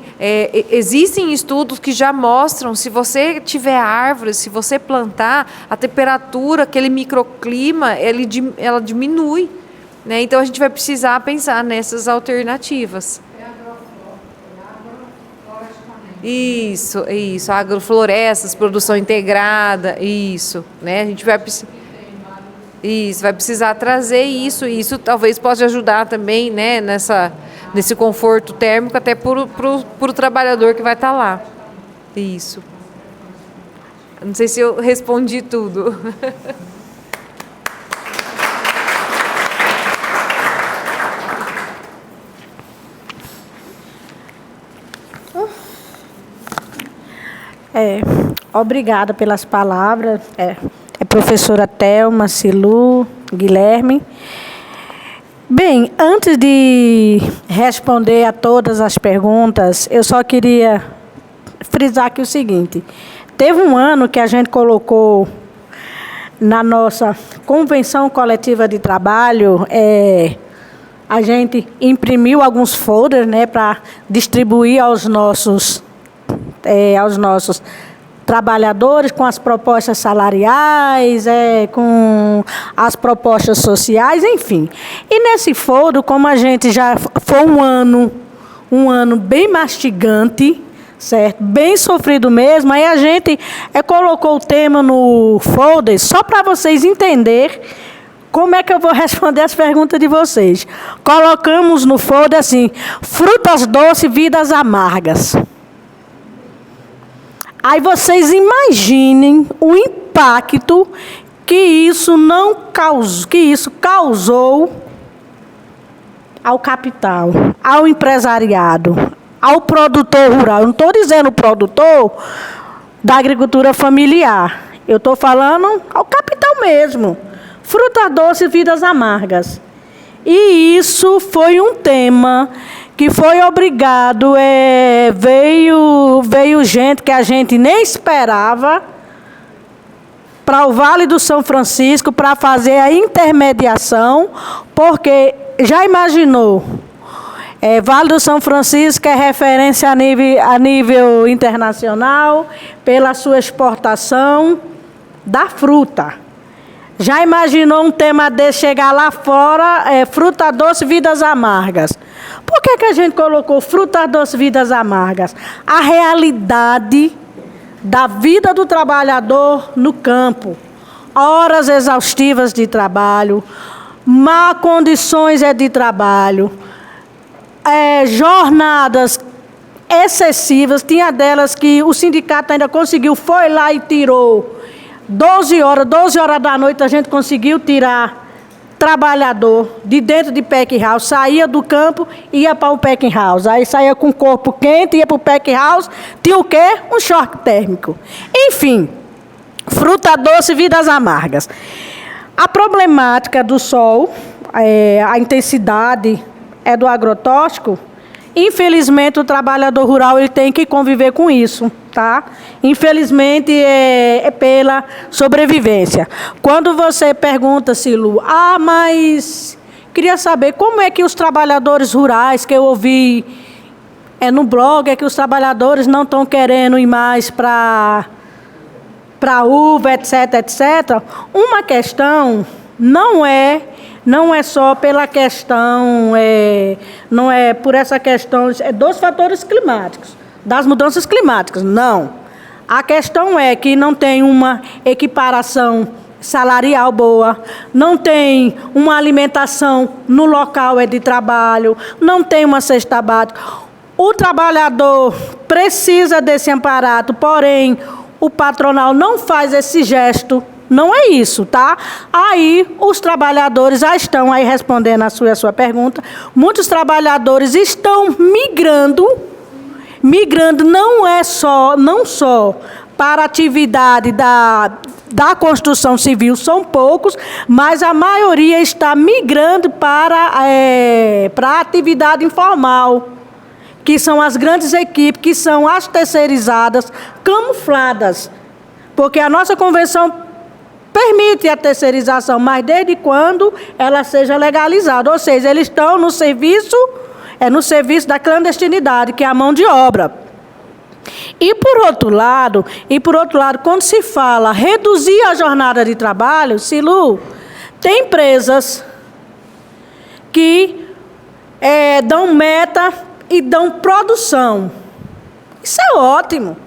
existem estudos que já mostram, se você tiver árvores, se você plantar, a temperatura, aquele microclima, ela diminui, né? Então, a gente vai precisar pensar nessas alternativas. Isso, agroflorestas, produção integrada, isso, né? A gente vai precisar trazer isso talvez possa ajudar também, né, nesse conforto térmico até para o trabalhador que vai estar lá. Isso. Não sei se eu respondi tudo. Obrigada pelas palavras. Professora Thelma, Cilu, Guilherme. Bem, antes de responder a todas as perguntas, eu só queria frisar aqui o seguinte. Teve um ano que a gente colocou na nossa convenção coletiva de trabalho a gente imprimiu alguns folders, né, para distribuir aos nossos trabalhadores com as propostas salariais, com as propostas sociais, enfim. E nesse folder, como a gente já foi um ano bem mastigante, certo? Bem sofrido mesmo, aí a gente colocou o tema no folder só para vocês entenderem como é que eu vou responder as perguntas de vocês. Colocamos no folder assim, frutas doces, vidas amargas. Aí vocês imaginem o impacto que isso causou ao capital, ao empresariado, ao produtor rural. Eu não estou dizendo o produtor da agricultura familiar. Eu estou falando ao capital mesmo. Frutas doces, vidas amargas. E isso foi um tema que foi obrigado, veio gente que a gente nem esperava para o Vale do São Francisco para fazer a intermediação, porque já imaginou, Vale do São Francisco é referência a nível internacional pela sua exportação da fruta. Já imaginou um tema desse chegar lá fora, fruta doce, vidas amargas? Por que a gente colocou fruta doce, vidas amargas? A realidade da vida do trabalhador no campo. Horas exaustivas de trabalho, má condições de trabalho, jornadas excessivas. Tinha delas que o sindicato ainda conseguiu, foi lá e tirou 12 horas da noite a gente conseguiu tirar trabalhador de dentro de pack house, saía do campo e ia para o pack house. Aí saía com o corpo quente, ia para o pack house, tinha o quê? Um choque térmico. Enfim, fruta doce, vidas amargas. A problemática do sol, a intensidade do agrotóxico, infelizmente o trabalhador rural ele tem que conviver com isso, tá? Infelizmente é pela sobrevivência. Quando você pergunta, Silu, mas queria saber como é que os trabalhadores rurais, que eu ouvi no blog, que os trabalhadores não estão querendo ir mais para uva, etc, etc. Uma questão não é só pela questão, não é por essa questão dos fatores climáticos, das mudanças climáticas, não. A questão é que não tem uma equiparação salarial boa, não tem uma alimentação no local de trabalho, não tem uma cesta básica. O trabalhador precisa desse amparato, porém, o patronal não faz esse gesto. Não é isso, tá? Aí, os trabalhadores já estão aí respondendo a sua pergunta. Muitos trabalhadores estão migrando não só para a atividade da construção civil, são poucos, mas a maioria está migrando para a atividade informal, que são as grandes equipes, que são as terceirizadas, camufladas, porque a nossa convenção permite a terceirização, mas desde quando ela seja legalizada. Ou seja, eles estão no serviço da clandestinidade, que é a mão de obra. E por outro lado, quando se fala reduzir a jornada de trabalho, Silu, tem empresas que dão meta e dão produção. Isso é ótimo.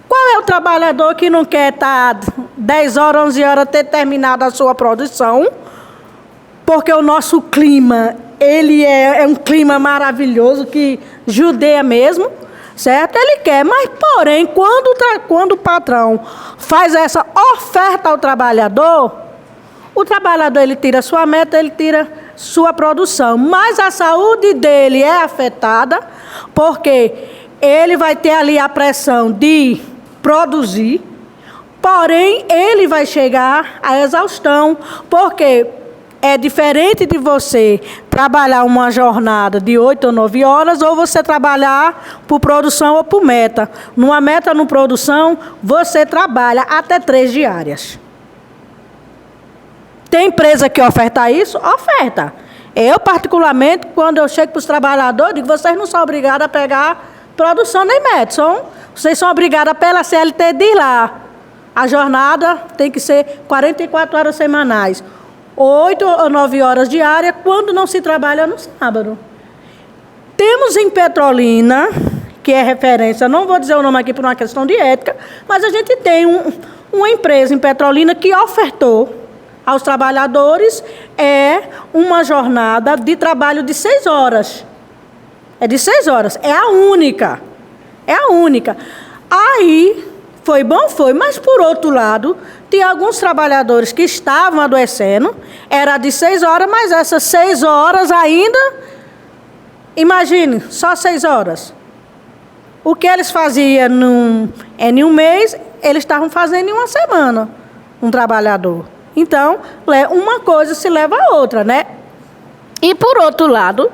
Qual é o trabalhador que não quer estar 10 horas, 11 horas, ter terminado a sua produção? Porque o nosso clima, ele é um clima maravilhoso, que judeia mesmo, certo? Ele quer, mas porém, quando o patrão faz essa oferta ao trabalhador, o trabalhador ele tira sua meta, ele tira sua produção, mas a saúde dele é afetada, porque ele vai ter ali a pressão de produzir, porém ele vai chegar à exaustão, porque é diferente de você trabalhar uma jornada de 8 ou 9 horas, ou você trabalhar por produção ou por meta. Numa meta, numa produção, você trabalha até 3 diárias. Tem empresa que oferta isso? Oferta. Eu, particularmente, quando eu chego para os trabalhadores, digo, vocês não são obrigados a pegar produção nem método, vocês são obrigados pela CLT de ir lá. A jornada tem que ser 44 horas semanais, 8 ou 9 horas diárias, quando não se trabalha no sábado. Temos em Petrolina, que é referência, não vou dizer o nome aqui por uma questão de ética, mas a gente tem uma empresa em Petrolina que ofertou aos trabalhadores uma jornada de trabalho de 6 horas. É de 6 horas, é a única. É a única. Aí, foi bom? Foi, mas por outro lado, tinha alguns trabalhadores que estavam adoecendo, era de 6 horas, mas essas 6 horas ainda, imagine, só 6 horas. O que eles faziam em um mês, eles estavam fazendo em uma semana, um trabalhador. Então, uma coisa se leva a outra, né? E por outro lado,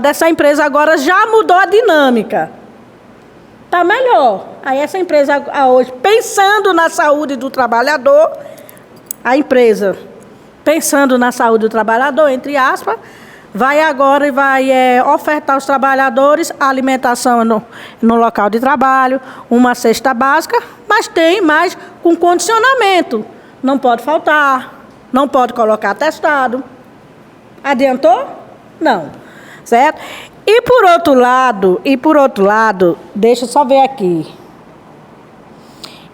essa empresa agora já mudou a dinâmica. Está melhor. Aí essa empresa hoje, pensando na saúde do trabalhador, a empresa, pensando na saúde do trabalhador, entre aspas, vai agora e vai ofertar aos trabalhadores a alimentação no local de trabalho, uma cesta básica, mas tem mais com condicionamento. Não pode faltar, não pode colocar atestado. Adiantou? Não. Certo? E por outro lado, deixa eu só ver aqui.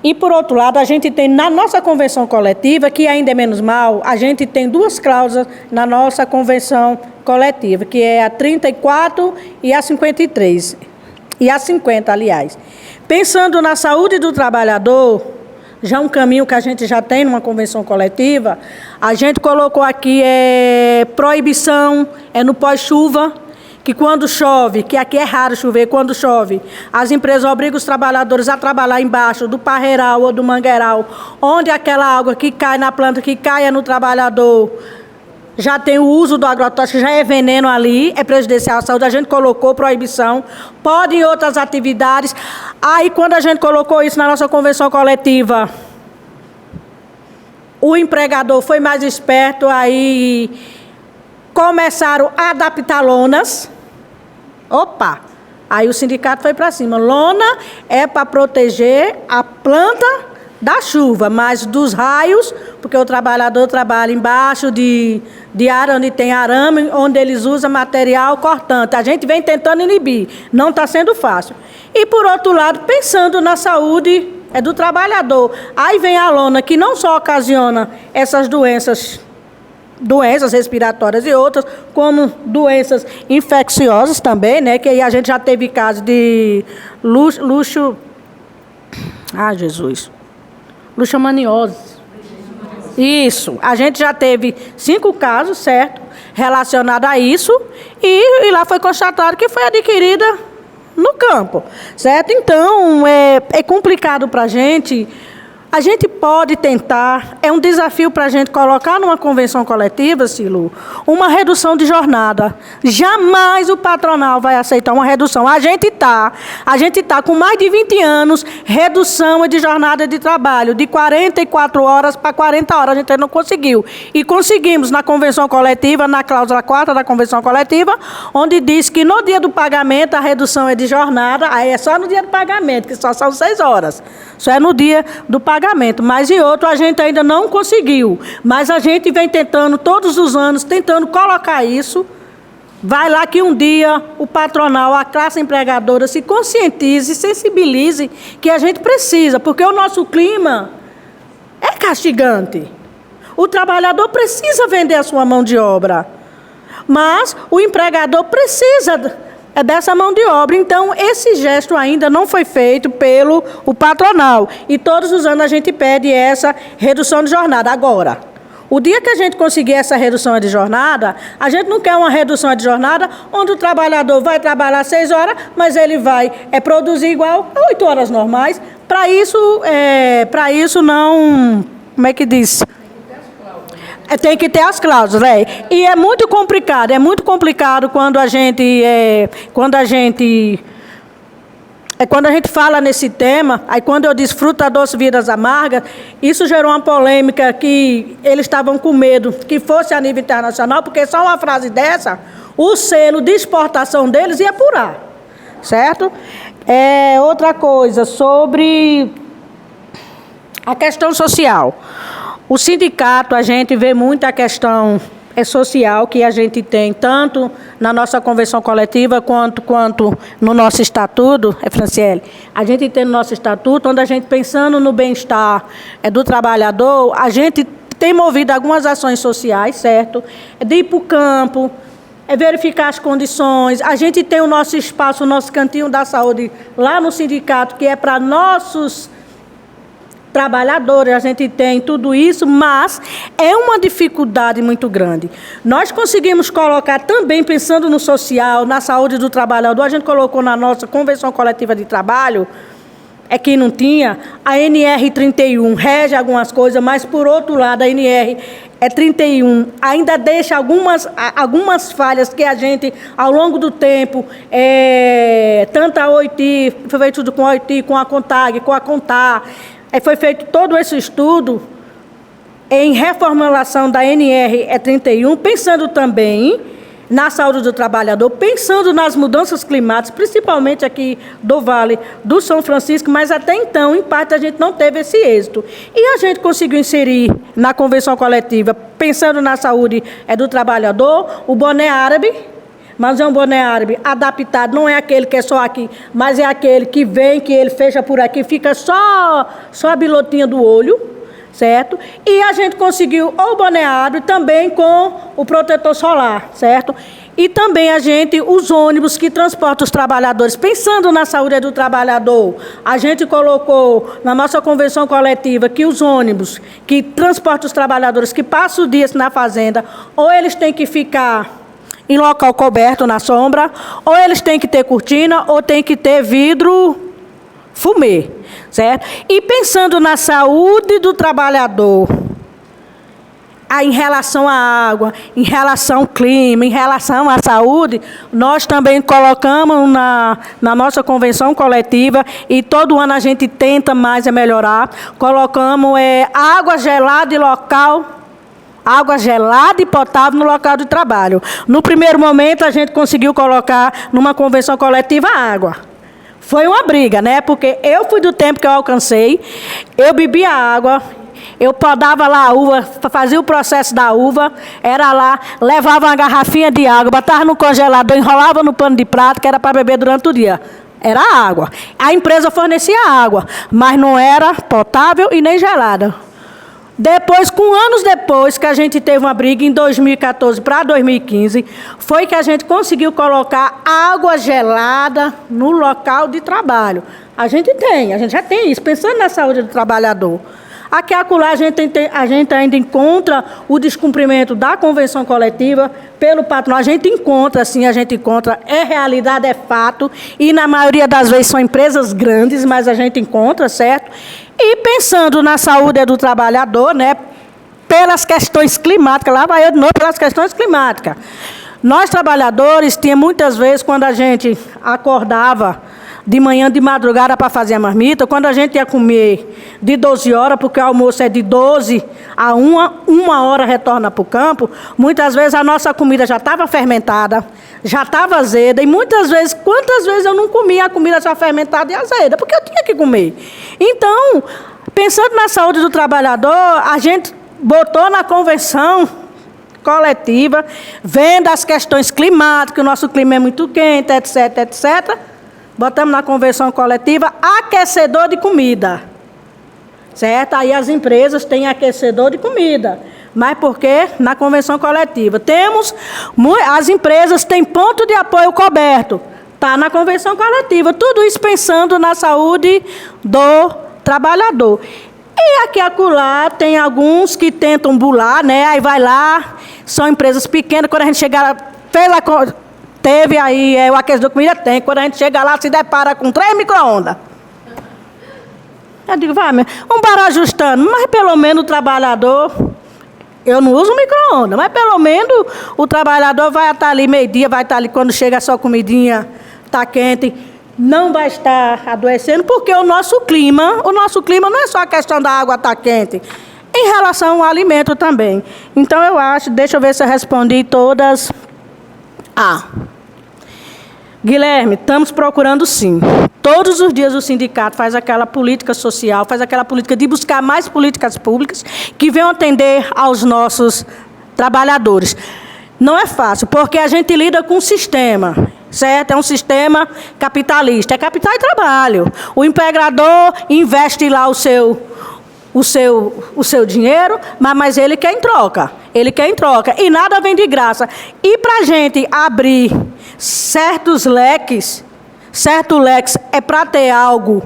E por outro lado, a gente tem na nossa convenção coletiva, que ainda é menos mal, a gente tem 2 cláusulas na nossa convenção coletiva, que é a 34 e a 53. E a 50, aliás. Pensando na saúde do trabalhador, já um caminho que a gente já tem numa convenção coletiva, a gente colocou aqui proibição, no pós-chuva, que quando chove, que aqui é raro chover, quando chove, as empresas obrigam os trabalhadores a trabalhar embaixo do parreiral ou do mangueiral, onde aquela água que cai na planta, que caia no trabalhador, já tem o uso do agrotóxico, já é veneno ali, é prejudicial à saúde, a gente colocou proibição, pode em outras atividades. Aí, quando a gente colocou isso na nossa convenção coletiva, o empregador foi mais esperto, aí começaram a adaptar lonas. Opa! Aí o sindicato foi para cima. Lona é para proteger a planta da chuva, mas dos raios, porque o trabalhador trabalha embaixo de área onde tem arame, onde eles usam material cortante. A gente vem tentando inibir, não está sendo fácil. E, por outro lado, pensando na saúde do trabalhador. Aí vem a lona, que não só ocasiona essas doenças respiratórias e outras, como doenças infecciosas também, né? Que aí a gente já teve casos de leishmaniose. Isso. A gente já teve 5 casos, certo? Relacionados a isso. E lá foi constatado que foi adquirida no campo, certo? Então, é complicado para a gente. A gente pode tentar, é um desafio para a gente colocar numa convenção coletiva, Silu, uma redução de jornada. Jamais o patronal vai aceitar uma redução. A gente tá com mais de 20 anos, redução de jornada de trabalho, de 44 horas para 40 horas, a gente não conseguiu. E conseguimos na convenção coletiva, na cláusula 4 da convenção coletiva, onde diz que no dia do pagamento a redução é de jornada, aí é só no dia do pagamento, que só são 6 horas. Só é no dia do pagamento, mas e outro a gente ainda não conseguiu. Mas a gente vem tentando, todos os anos, tentando colocar isso. Vai lá que um dia o patronal, a classe empregadora se conscientize, sensibilize que a gente precisa, porque o nosso clima é castigante. O trabalhador precisa vender a sua mão de obra, mas o empregador precisa dessa mão de obra. Então, esse gesto ainda não foi feito pelo patronal. E todos os anos a gente pede essa redução de jornada. Agora, o dia que a gente conseguir essa redução de jornada, a gente não quer uma redução de jornada onde o trabalhador vai trabalhar 6 horas, mas ele vai produzir igual a 8 horas normais. Para isso não... Como é que diz? Tem que ter as cláusulas, né? E é muito complicado quando a gente quando a gente fala nesse tema, aí quando eu disse fruta doce, vidas amargas, isso gerou uma polêmica que eles estavam com medo que fosse a nível internacional, porque só uma frase dessa, o selo de exportação deles ia apurar, certo? Outra coisa, sobre a questão social. O sindicato, a gente vê muito a questão social que a gente tem, tanto na nossa convenção coletiva, quanto no nosso estatuto, Franciele. A gente tem no nosso estatuto, onde a gente, pensando no bem-estar do trabalhador, a gente tem movido algumas ações sociais, certo? De ir para o campo, verificar as condições. A gente tem o nosso espaço, o nosso cantinho da saúde lá no sindicato, que é para nossos trabalhadores, a gente tem tudo isso, mas é uma dificuldade muito grande. Nós conseguimos colocar também, pensando no social, na saúde do trabalhador, a gente colocou na nossa Convenção Coletiva de Trabalho, que não tinha, a NR 31 rege algumas coisas, mas, por outro lado, a NR 31 ainda deixa algumas falhas que a gente, ao longo do tempo, tanto a OIT, foi feito tudo com a OIT, com a CONTAG, com a CONTAR, foi feito todo esse estudo em reformulação da NR 31, pensando também na saúde do trabalhador, pensando nas mudanças climáticas, principalmente aqui do Vale do São Francisco, mas até então, em parte, a gente não teve esse êxito. E a gente conseguiu inserir na convenção coletiva, pensando na saúde do trabalhador, o boné árabe, mas é um boné árabe adaptado, não é aquele que é só aqui, mas é aquele que vem, que ele fecha por aqui, fica só a bilotinha do olho, certo? E a gente conseguiu o boné árabe também com o protetor solar, certo? E também os ônibus que transportam os trabalhadores, pensando na saúde do trabalhador, a gente colocou na nossa convenção coletiva que os ônibus que transportam os trabalhadores, que passam o dia na fazenda, ou eles têm que ficar em local coberto na sombra, ou eles têm que ter cortina, ou tem que ter vidro fumê, certo? E pensando na saúde do trabalhador, em relação à água, em relação ao clima, em relação à saúde, nós também colocamos na nossa convenção coletiva, e todo ano a gente tenta mais melhorar, colocamos água gelada e água gelada e potável no local de trabalho. No primeiro momento, a gente conseguiu colocar numa convenção coletiva água. Foi uma briga, né? Porque eu fui do tempo que eu alcancei, eu bebia água, eu podava lá a uva, fazia o processo da uva, era lá, levava uma garrafinha de água, botava no congelador, enrolava no pano de prato, que era para beber durante o dia. Era água. A empresa fornecia água, mas não era potável e nem gelada. Depois, anos depois, que a gente teve uma briga em 2014 para 2015, foi que a gente conseguiu colocar água gelada no local de trabalho. A gente já tem isso, pensando na saúde do trabalhador. Aqui e acolá a gente ainda encontra o descumprimento da convenção coletiva pelo patrão. A gente encontra, é realidade, é fato, e na maioria das vezes são empresas grandes, mas a gente encontra, certo? E pensando na saúde do trabalhador, né, pelas questões climáticas, lá vai eu de novo pelas questões climáticas. Nós, trabalhadores, tinha muitas vezes, quando a gente acordava de manhã, de madrugada, para fazer a marmita, quando a gente ia comer de 12 horas, porque o almoço é de 12 a 1 hora retorna para o campo, muitas vezes a nossa comida já estava fermentada, já estava azeda, e muitas vezes, quantas vezes eu não comia a comida já fermentada e azeda, porque eu tinha que comer. Então, pensando na saúde do trabalhador, a gente botou na convenção coletiva, vendo as questões climáticas, o nosso clima é muito quente, etc, etc. Botamos na convenção coletiva aquecedor de comida, certo? Aí as empresas têm aquecedor de comida, mas por quê? Na convenção coletiva. As empresas têm ponto de apoio coberto, está na convenção coletiva. Tudo isso pensando na saúde do trabalhador. E aqui e acolá tem alguns que tentam bular, né? Aí vai lá, são empresas pequenas, quando a gente chegar lá, teve aí o aquecedor de comida, tem. Quando a gente chega lá, se depara com 3 micro-ondas. Eu digo, vamos parar ajustando. Mas pelo menos o trabalhador, eu não uso micro-ondas, mas pelo menos o trabalhador vai estar ali meio-dia, vai estar ali quando chega a sua comidinha, está quente. não vai estar adoecendo, porque o nosso clima não é só a questão da água estar quente, em relação ao alimento também. Então, eu acho, deixa eu ver se eu respondi todas. Guilherme, estamos procurando sim. Todos os dias o sindicato faz aquela política social, faz aquela política de buscar mais políticas públicas que venham atender aos nossos trabalhadores. Não é fácil, porque a gente lida com um sistema, certo? É um sistema capitalista, é capital e trabalho. O empregador investe lá o seu dinheiro, mas ele quer em troca. Ele quer em troca. E nada vem de graça. E para a gente abrir certos leques é para ter algo.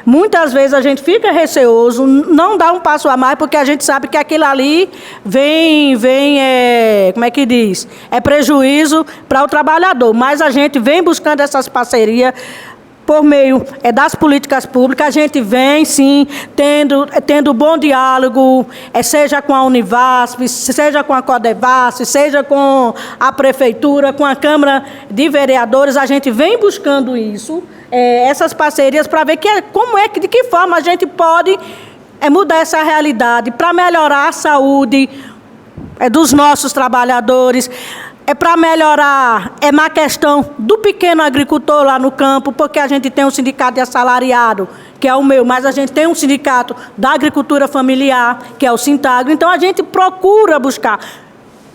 Muitas vezes a gente fica receoso, não dá um passo a mais, porque a gente sabe que aquilo ali como é que diz? É prejuízo para o trabalhador. Mas a gente vem buscando essas parcerias por meio das políticas públicas. A gente vem, sim, tendo bom diálogo, seja com a Univasf, seja com a Codevasf, seja com a Prefeitura, com a Câmara de Vereadores. A gente vem buscando isso, essas parcerias, para ver de que forma a gente pode mudar essa realidade, para melhorar a saúde dos nossos trabalhadores, para melhorar, na questão do pequeno agricultor lá no campo, porque a gente tem um sindicato de assalariado, que é o meu, mas a gente tem um sindicato da agricultura familiar, que é o Sintagro. Então, a gente procura buscar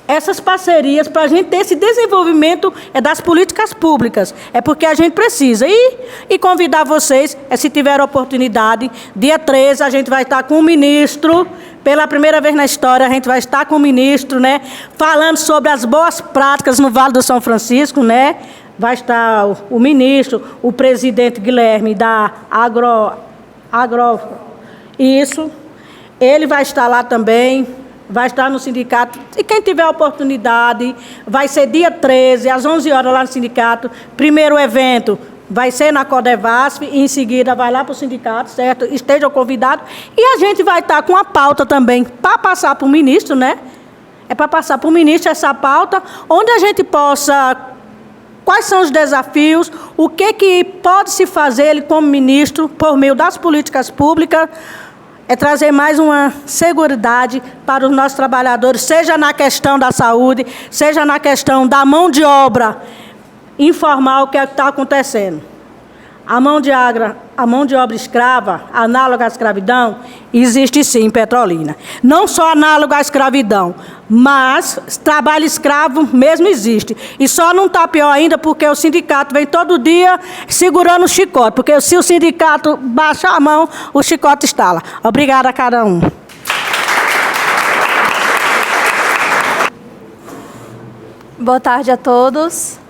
essas parcerias para a gente ter esse desenvolvimento das políticas públicas. É porque a gente precisa. E convidar vocês, se tiver oportunidade, dia 13 a gente vai estar com o ministro. Pela primeira vez na história, a gente vai estar com o ministro, né, falando sobre as boas práticas no Vale do São Francisco, né? Vai estar o ministro, o presidente Guilherme da Isso. Ele vai estar lá também, vai estar no sindicato. E quem tiver oportunidade, vai ser dia 13, às 11 horas lá no sindicato. Primeiro evento vai ser na Codevasf e em seguida vai lá para o sindicato, certo? Estejam convidados. E a gente vai estar com a pauta também para passar para o ministro, né? É para passar para o ministro essa pauta, onde a gente possa... Quais são os desafios, o que pode se fazer ele como ministro, por meio das políticas públicas, trazer mais uma seguridade para os nossos trabalhadores, seja na questão da saúde, seja na questão da mão de obra informal, que é o que está acontecendo. A mão de obra escrava, análoga à escravidão, existe sim em Petrolina. Não só análoga à escravidão, mas trabalho escravo mesmo existe. E só não está pior ainda porque o sindicato vem todo dia segurando o chicote. Porque se o sindicato baixar a mão, o chicote estala. Obrigada a cada um. Boa tarde a todos.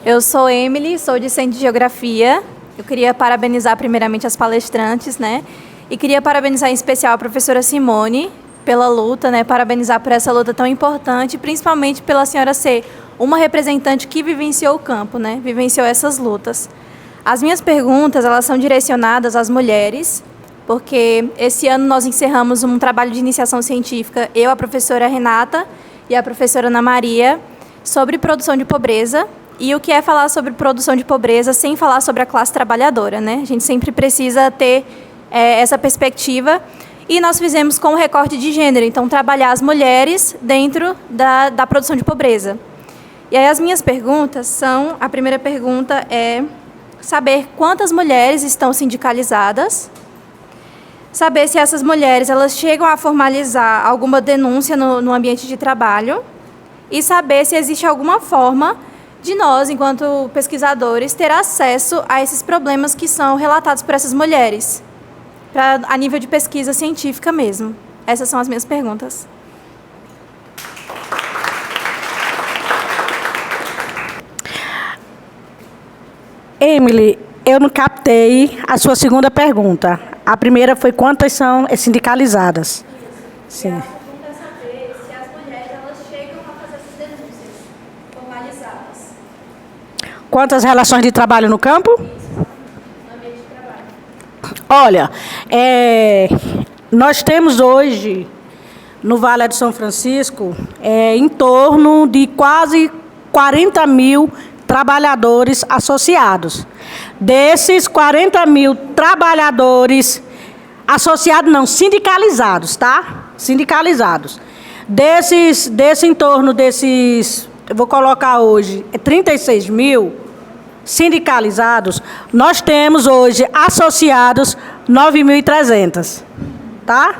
Eu sou Emily, sou discente de Geografia. Eu queria parabenizar primeiramente as palestrantes, né? E queria parabenizar em especial a professora Simone pela luta, né? Parabenizar por essa luta tão importante, principalmente pela senhora ser uma representante que vivenciou o campo, né? Vivenciou essas lutas. As minhas perguntas, elas são direcionadas às mulheres, porque esse ano nós encerramos um trabalho de iniciação científica, eu, a professora Renata e a professora Ana Maria, sobre produção de pobreza. E o que é falar sobre produção de pobreza sem falar sobre a classe trabalhadora, né? A gente sempre precisa ter essa perspectiva. E nós fizemos com o recorte de gênero, então trabalhar as mulheres dentro da produção de pobreza. E aí as minhas perguntas são, a primeira pergunta é saber quantas mulheres estão sindicalizadas, saber se essas mulheres elas chegam a formalizar alguma denúncia no ambiente de trabalho e saber se existe alguma forma de nós, enquanto pesquisadores, ter acesso a esses problemas que são relatados por essas mulheres, a nível de pesquisa científica mesmo. Essas são as minhas perguntas. Emily, eu não captei a sua segunda pergunta. A primeira foi quantas são sindicalizadas. Sim. Quantas relações de trabalho no campo? Isso, no ambiente de trabalho. Olha, nós temos hoje, no Vale do São Francisco, em torno de quase 40 mil trabalhadores associados. Desses 40 mil trabalhadores associados, não, sindicalizados, tá? Sindicalizados. Em torno desses, eu vou colocar hoje, 36 mil sindicalizados, nós temos hoje associados 9.300, tá?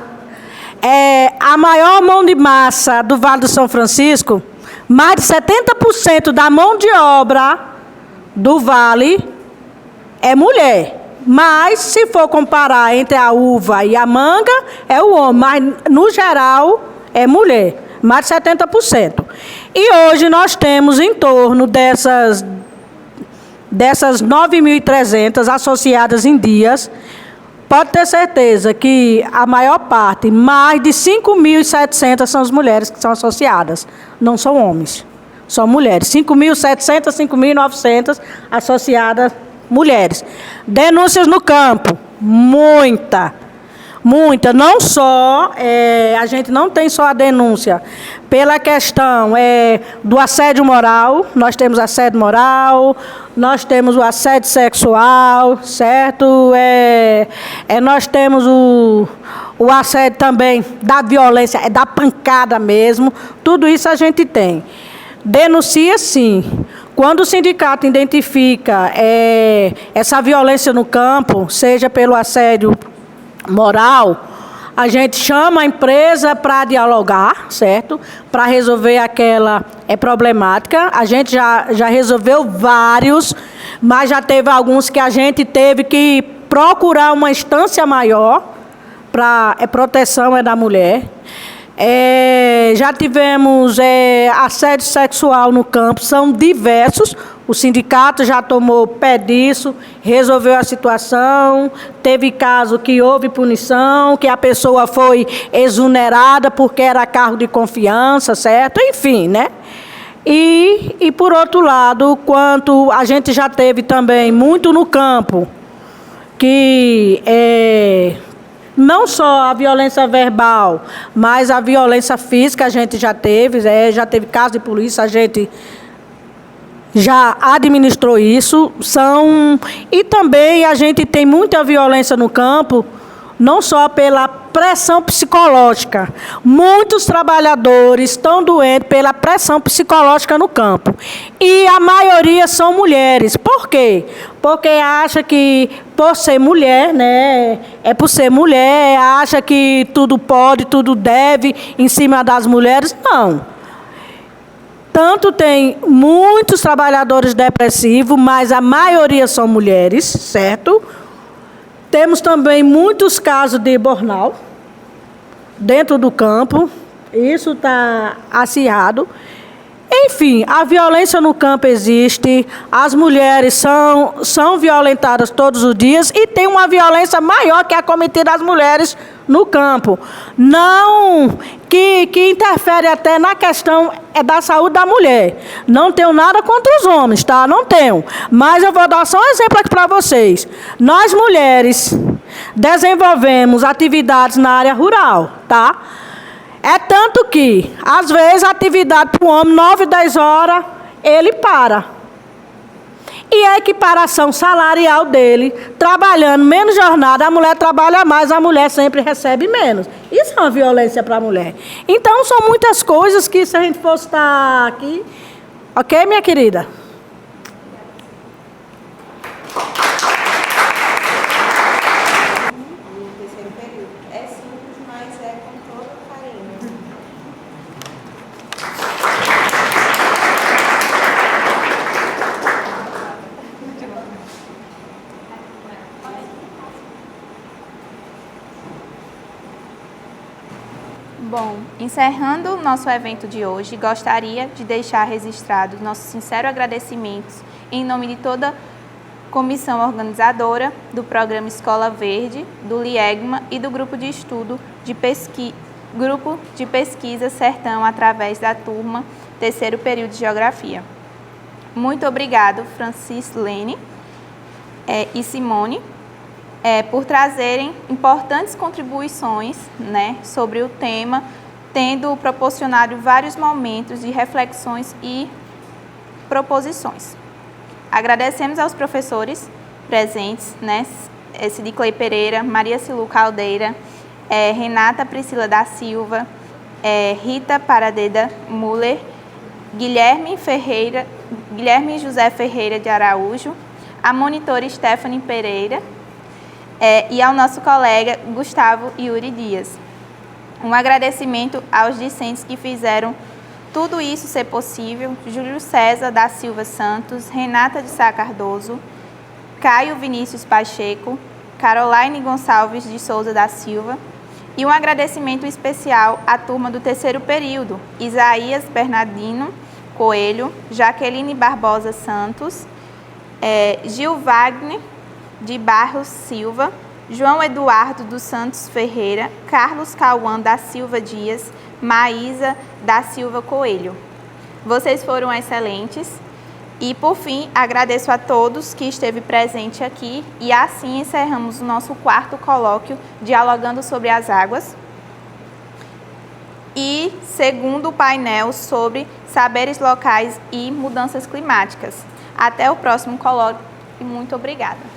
A maior mão de massa do Vale do São Francisco, mais de 70% da mão de obra do Vale é mulher. Mas, se for comparar entre a uva e a manga, é o homem. Mas, no geral, é mulher. Mais de 70%. E hoje nós temos em torno dessas 9.300 associadas em dias. Pode ter certeza que a maior parte, mais de 5.700 são as mulheres que são associadas. Não são homens, são mulheres. 5.700, 5.900 associadas mulheres. Denúncias no campo, muita. Não só, a gente não tem só a denúncia pela questão do assédio moral, nós temos assédio moral, nós temos o assédio sexual, certo? Nós temos o assédio também da violência, da pancada mesmo, tudo isso a gente tem. Denuncia sim. Quando o sindicato identifica essa violência no campo, seja pelo assédio moral, a gente chama a empresa para dialogar, certo? Para resolver aquela problemática. A gente já resolveu vários, mas já teve alguns que a gente teve que procurar uma instância maior para proteção da mulher. Já tivemos assédio sexual no campo, são diversos. O sindicato já tomou pé disso, resolveu a situação. Teve caso que houve punição, que a pessoa foi exonerada porque era cargo de confiança, certo? Enfim, né? E por outro lado, quanto a gente já teve também muito no campo, que não só a violência verbal, mas a violência física a gente já teve caso de polícia, a gente já administrou isso. E também a gente tem muita violência no campo, não só pela pressão psicológica. Muitos trabalhadores estão doentes pela pressão psicológica no campo. E a maioria são mulheres. Por quê? Porque acha que, por ser mulher, né? Por ser mulher, acha que tudo pode, tudo deve em cima das mulheres. Não. Tanto tem muitos trabalhadores depressivos, mas a maioria são mulheres, certo? Temos também muitos casos de burnout dentro do campo. Isso está acirrado. Enfim, a violência no campo existe, as mulheres são violentadas todos os dias e tem uma violência maior que é cometida às mulheres no campo. Não, que interfere até na questão da saúde da mulher. Não tenho nada contra os homens, tá? Não tenho. Mas eu vou dar só um exemplo aqui para vocês. Nós, mulheres, desenvolvemos atividades na área rural, tá? É tanto que, às vezes, a atividade para o homem, 9, 10 horas, ele para. E a equiparação salarial dele, trabalhando menos jornada, a mulher trabalha mais, a mulher sempre recebe menos. Isso é uma violência para a mulher. Então, são muitas coisas que, se a gente fosse estar aqui... Ok, minha querida? Bom, encerrando o nosso evento de hoje, gostaria de deixar registrados nossos sinceros agradecimentos em nome de toda a comissão organizadora do programa Escola Verde, do LIEGMA e do grupo de estudo Grupo de Pesquisa Sertão, através da turma terceiro período de Geografia. Muito obrigado, Francislene e Simone, por trazerem importantes contribuições, né, sobre o tema, tendo proporcionado vários momentos de reflexões e proposições. Agradecemos aos professores presentes, né? Sidicley Pereira, Maria Cilu Caldeira, Renata Priscila da Silva, Rita Paradeda Muller, Guilherme José Ferreira de Araújo, a monitora Stephanie Pereira e ao nosso colega Gustavo Yuri Dias. Um agradecimento aos discentes que fizeram tudo isso ser possível: Júlio César da Silva Santos, Renata de Sá Cardoso, Caio Vinícius Pacheco, Caroline Gonçalves de Souza da Silva, e um agradecimento especial à turma do terceiro período: Isaías Bernardino Coelho, Jaqueline Barbosa Santos, Gil Wagner de Barros Silva, João Eduardo dos Santos Ferreira, Carlos Cauã da Silva Dias, Maísa da Silva Coelho. Vocês foram excelentes. E, por fim, agradeço a todos que esteve presente aqui e assim encerramos o nosso 4º colóquio Dialogando sobre as Águas e segundo painel sobre saberes locais e mudanças climáticas. Até o próximo colóquio e muito obrigada.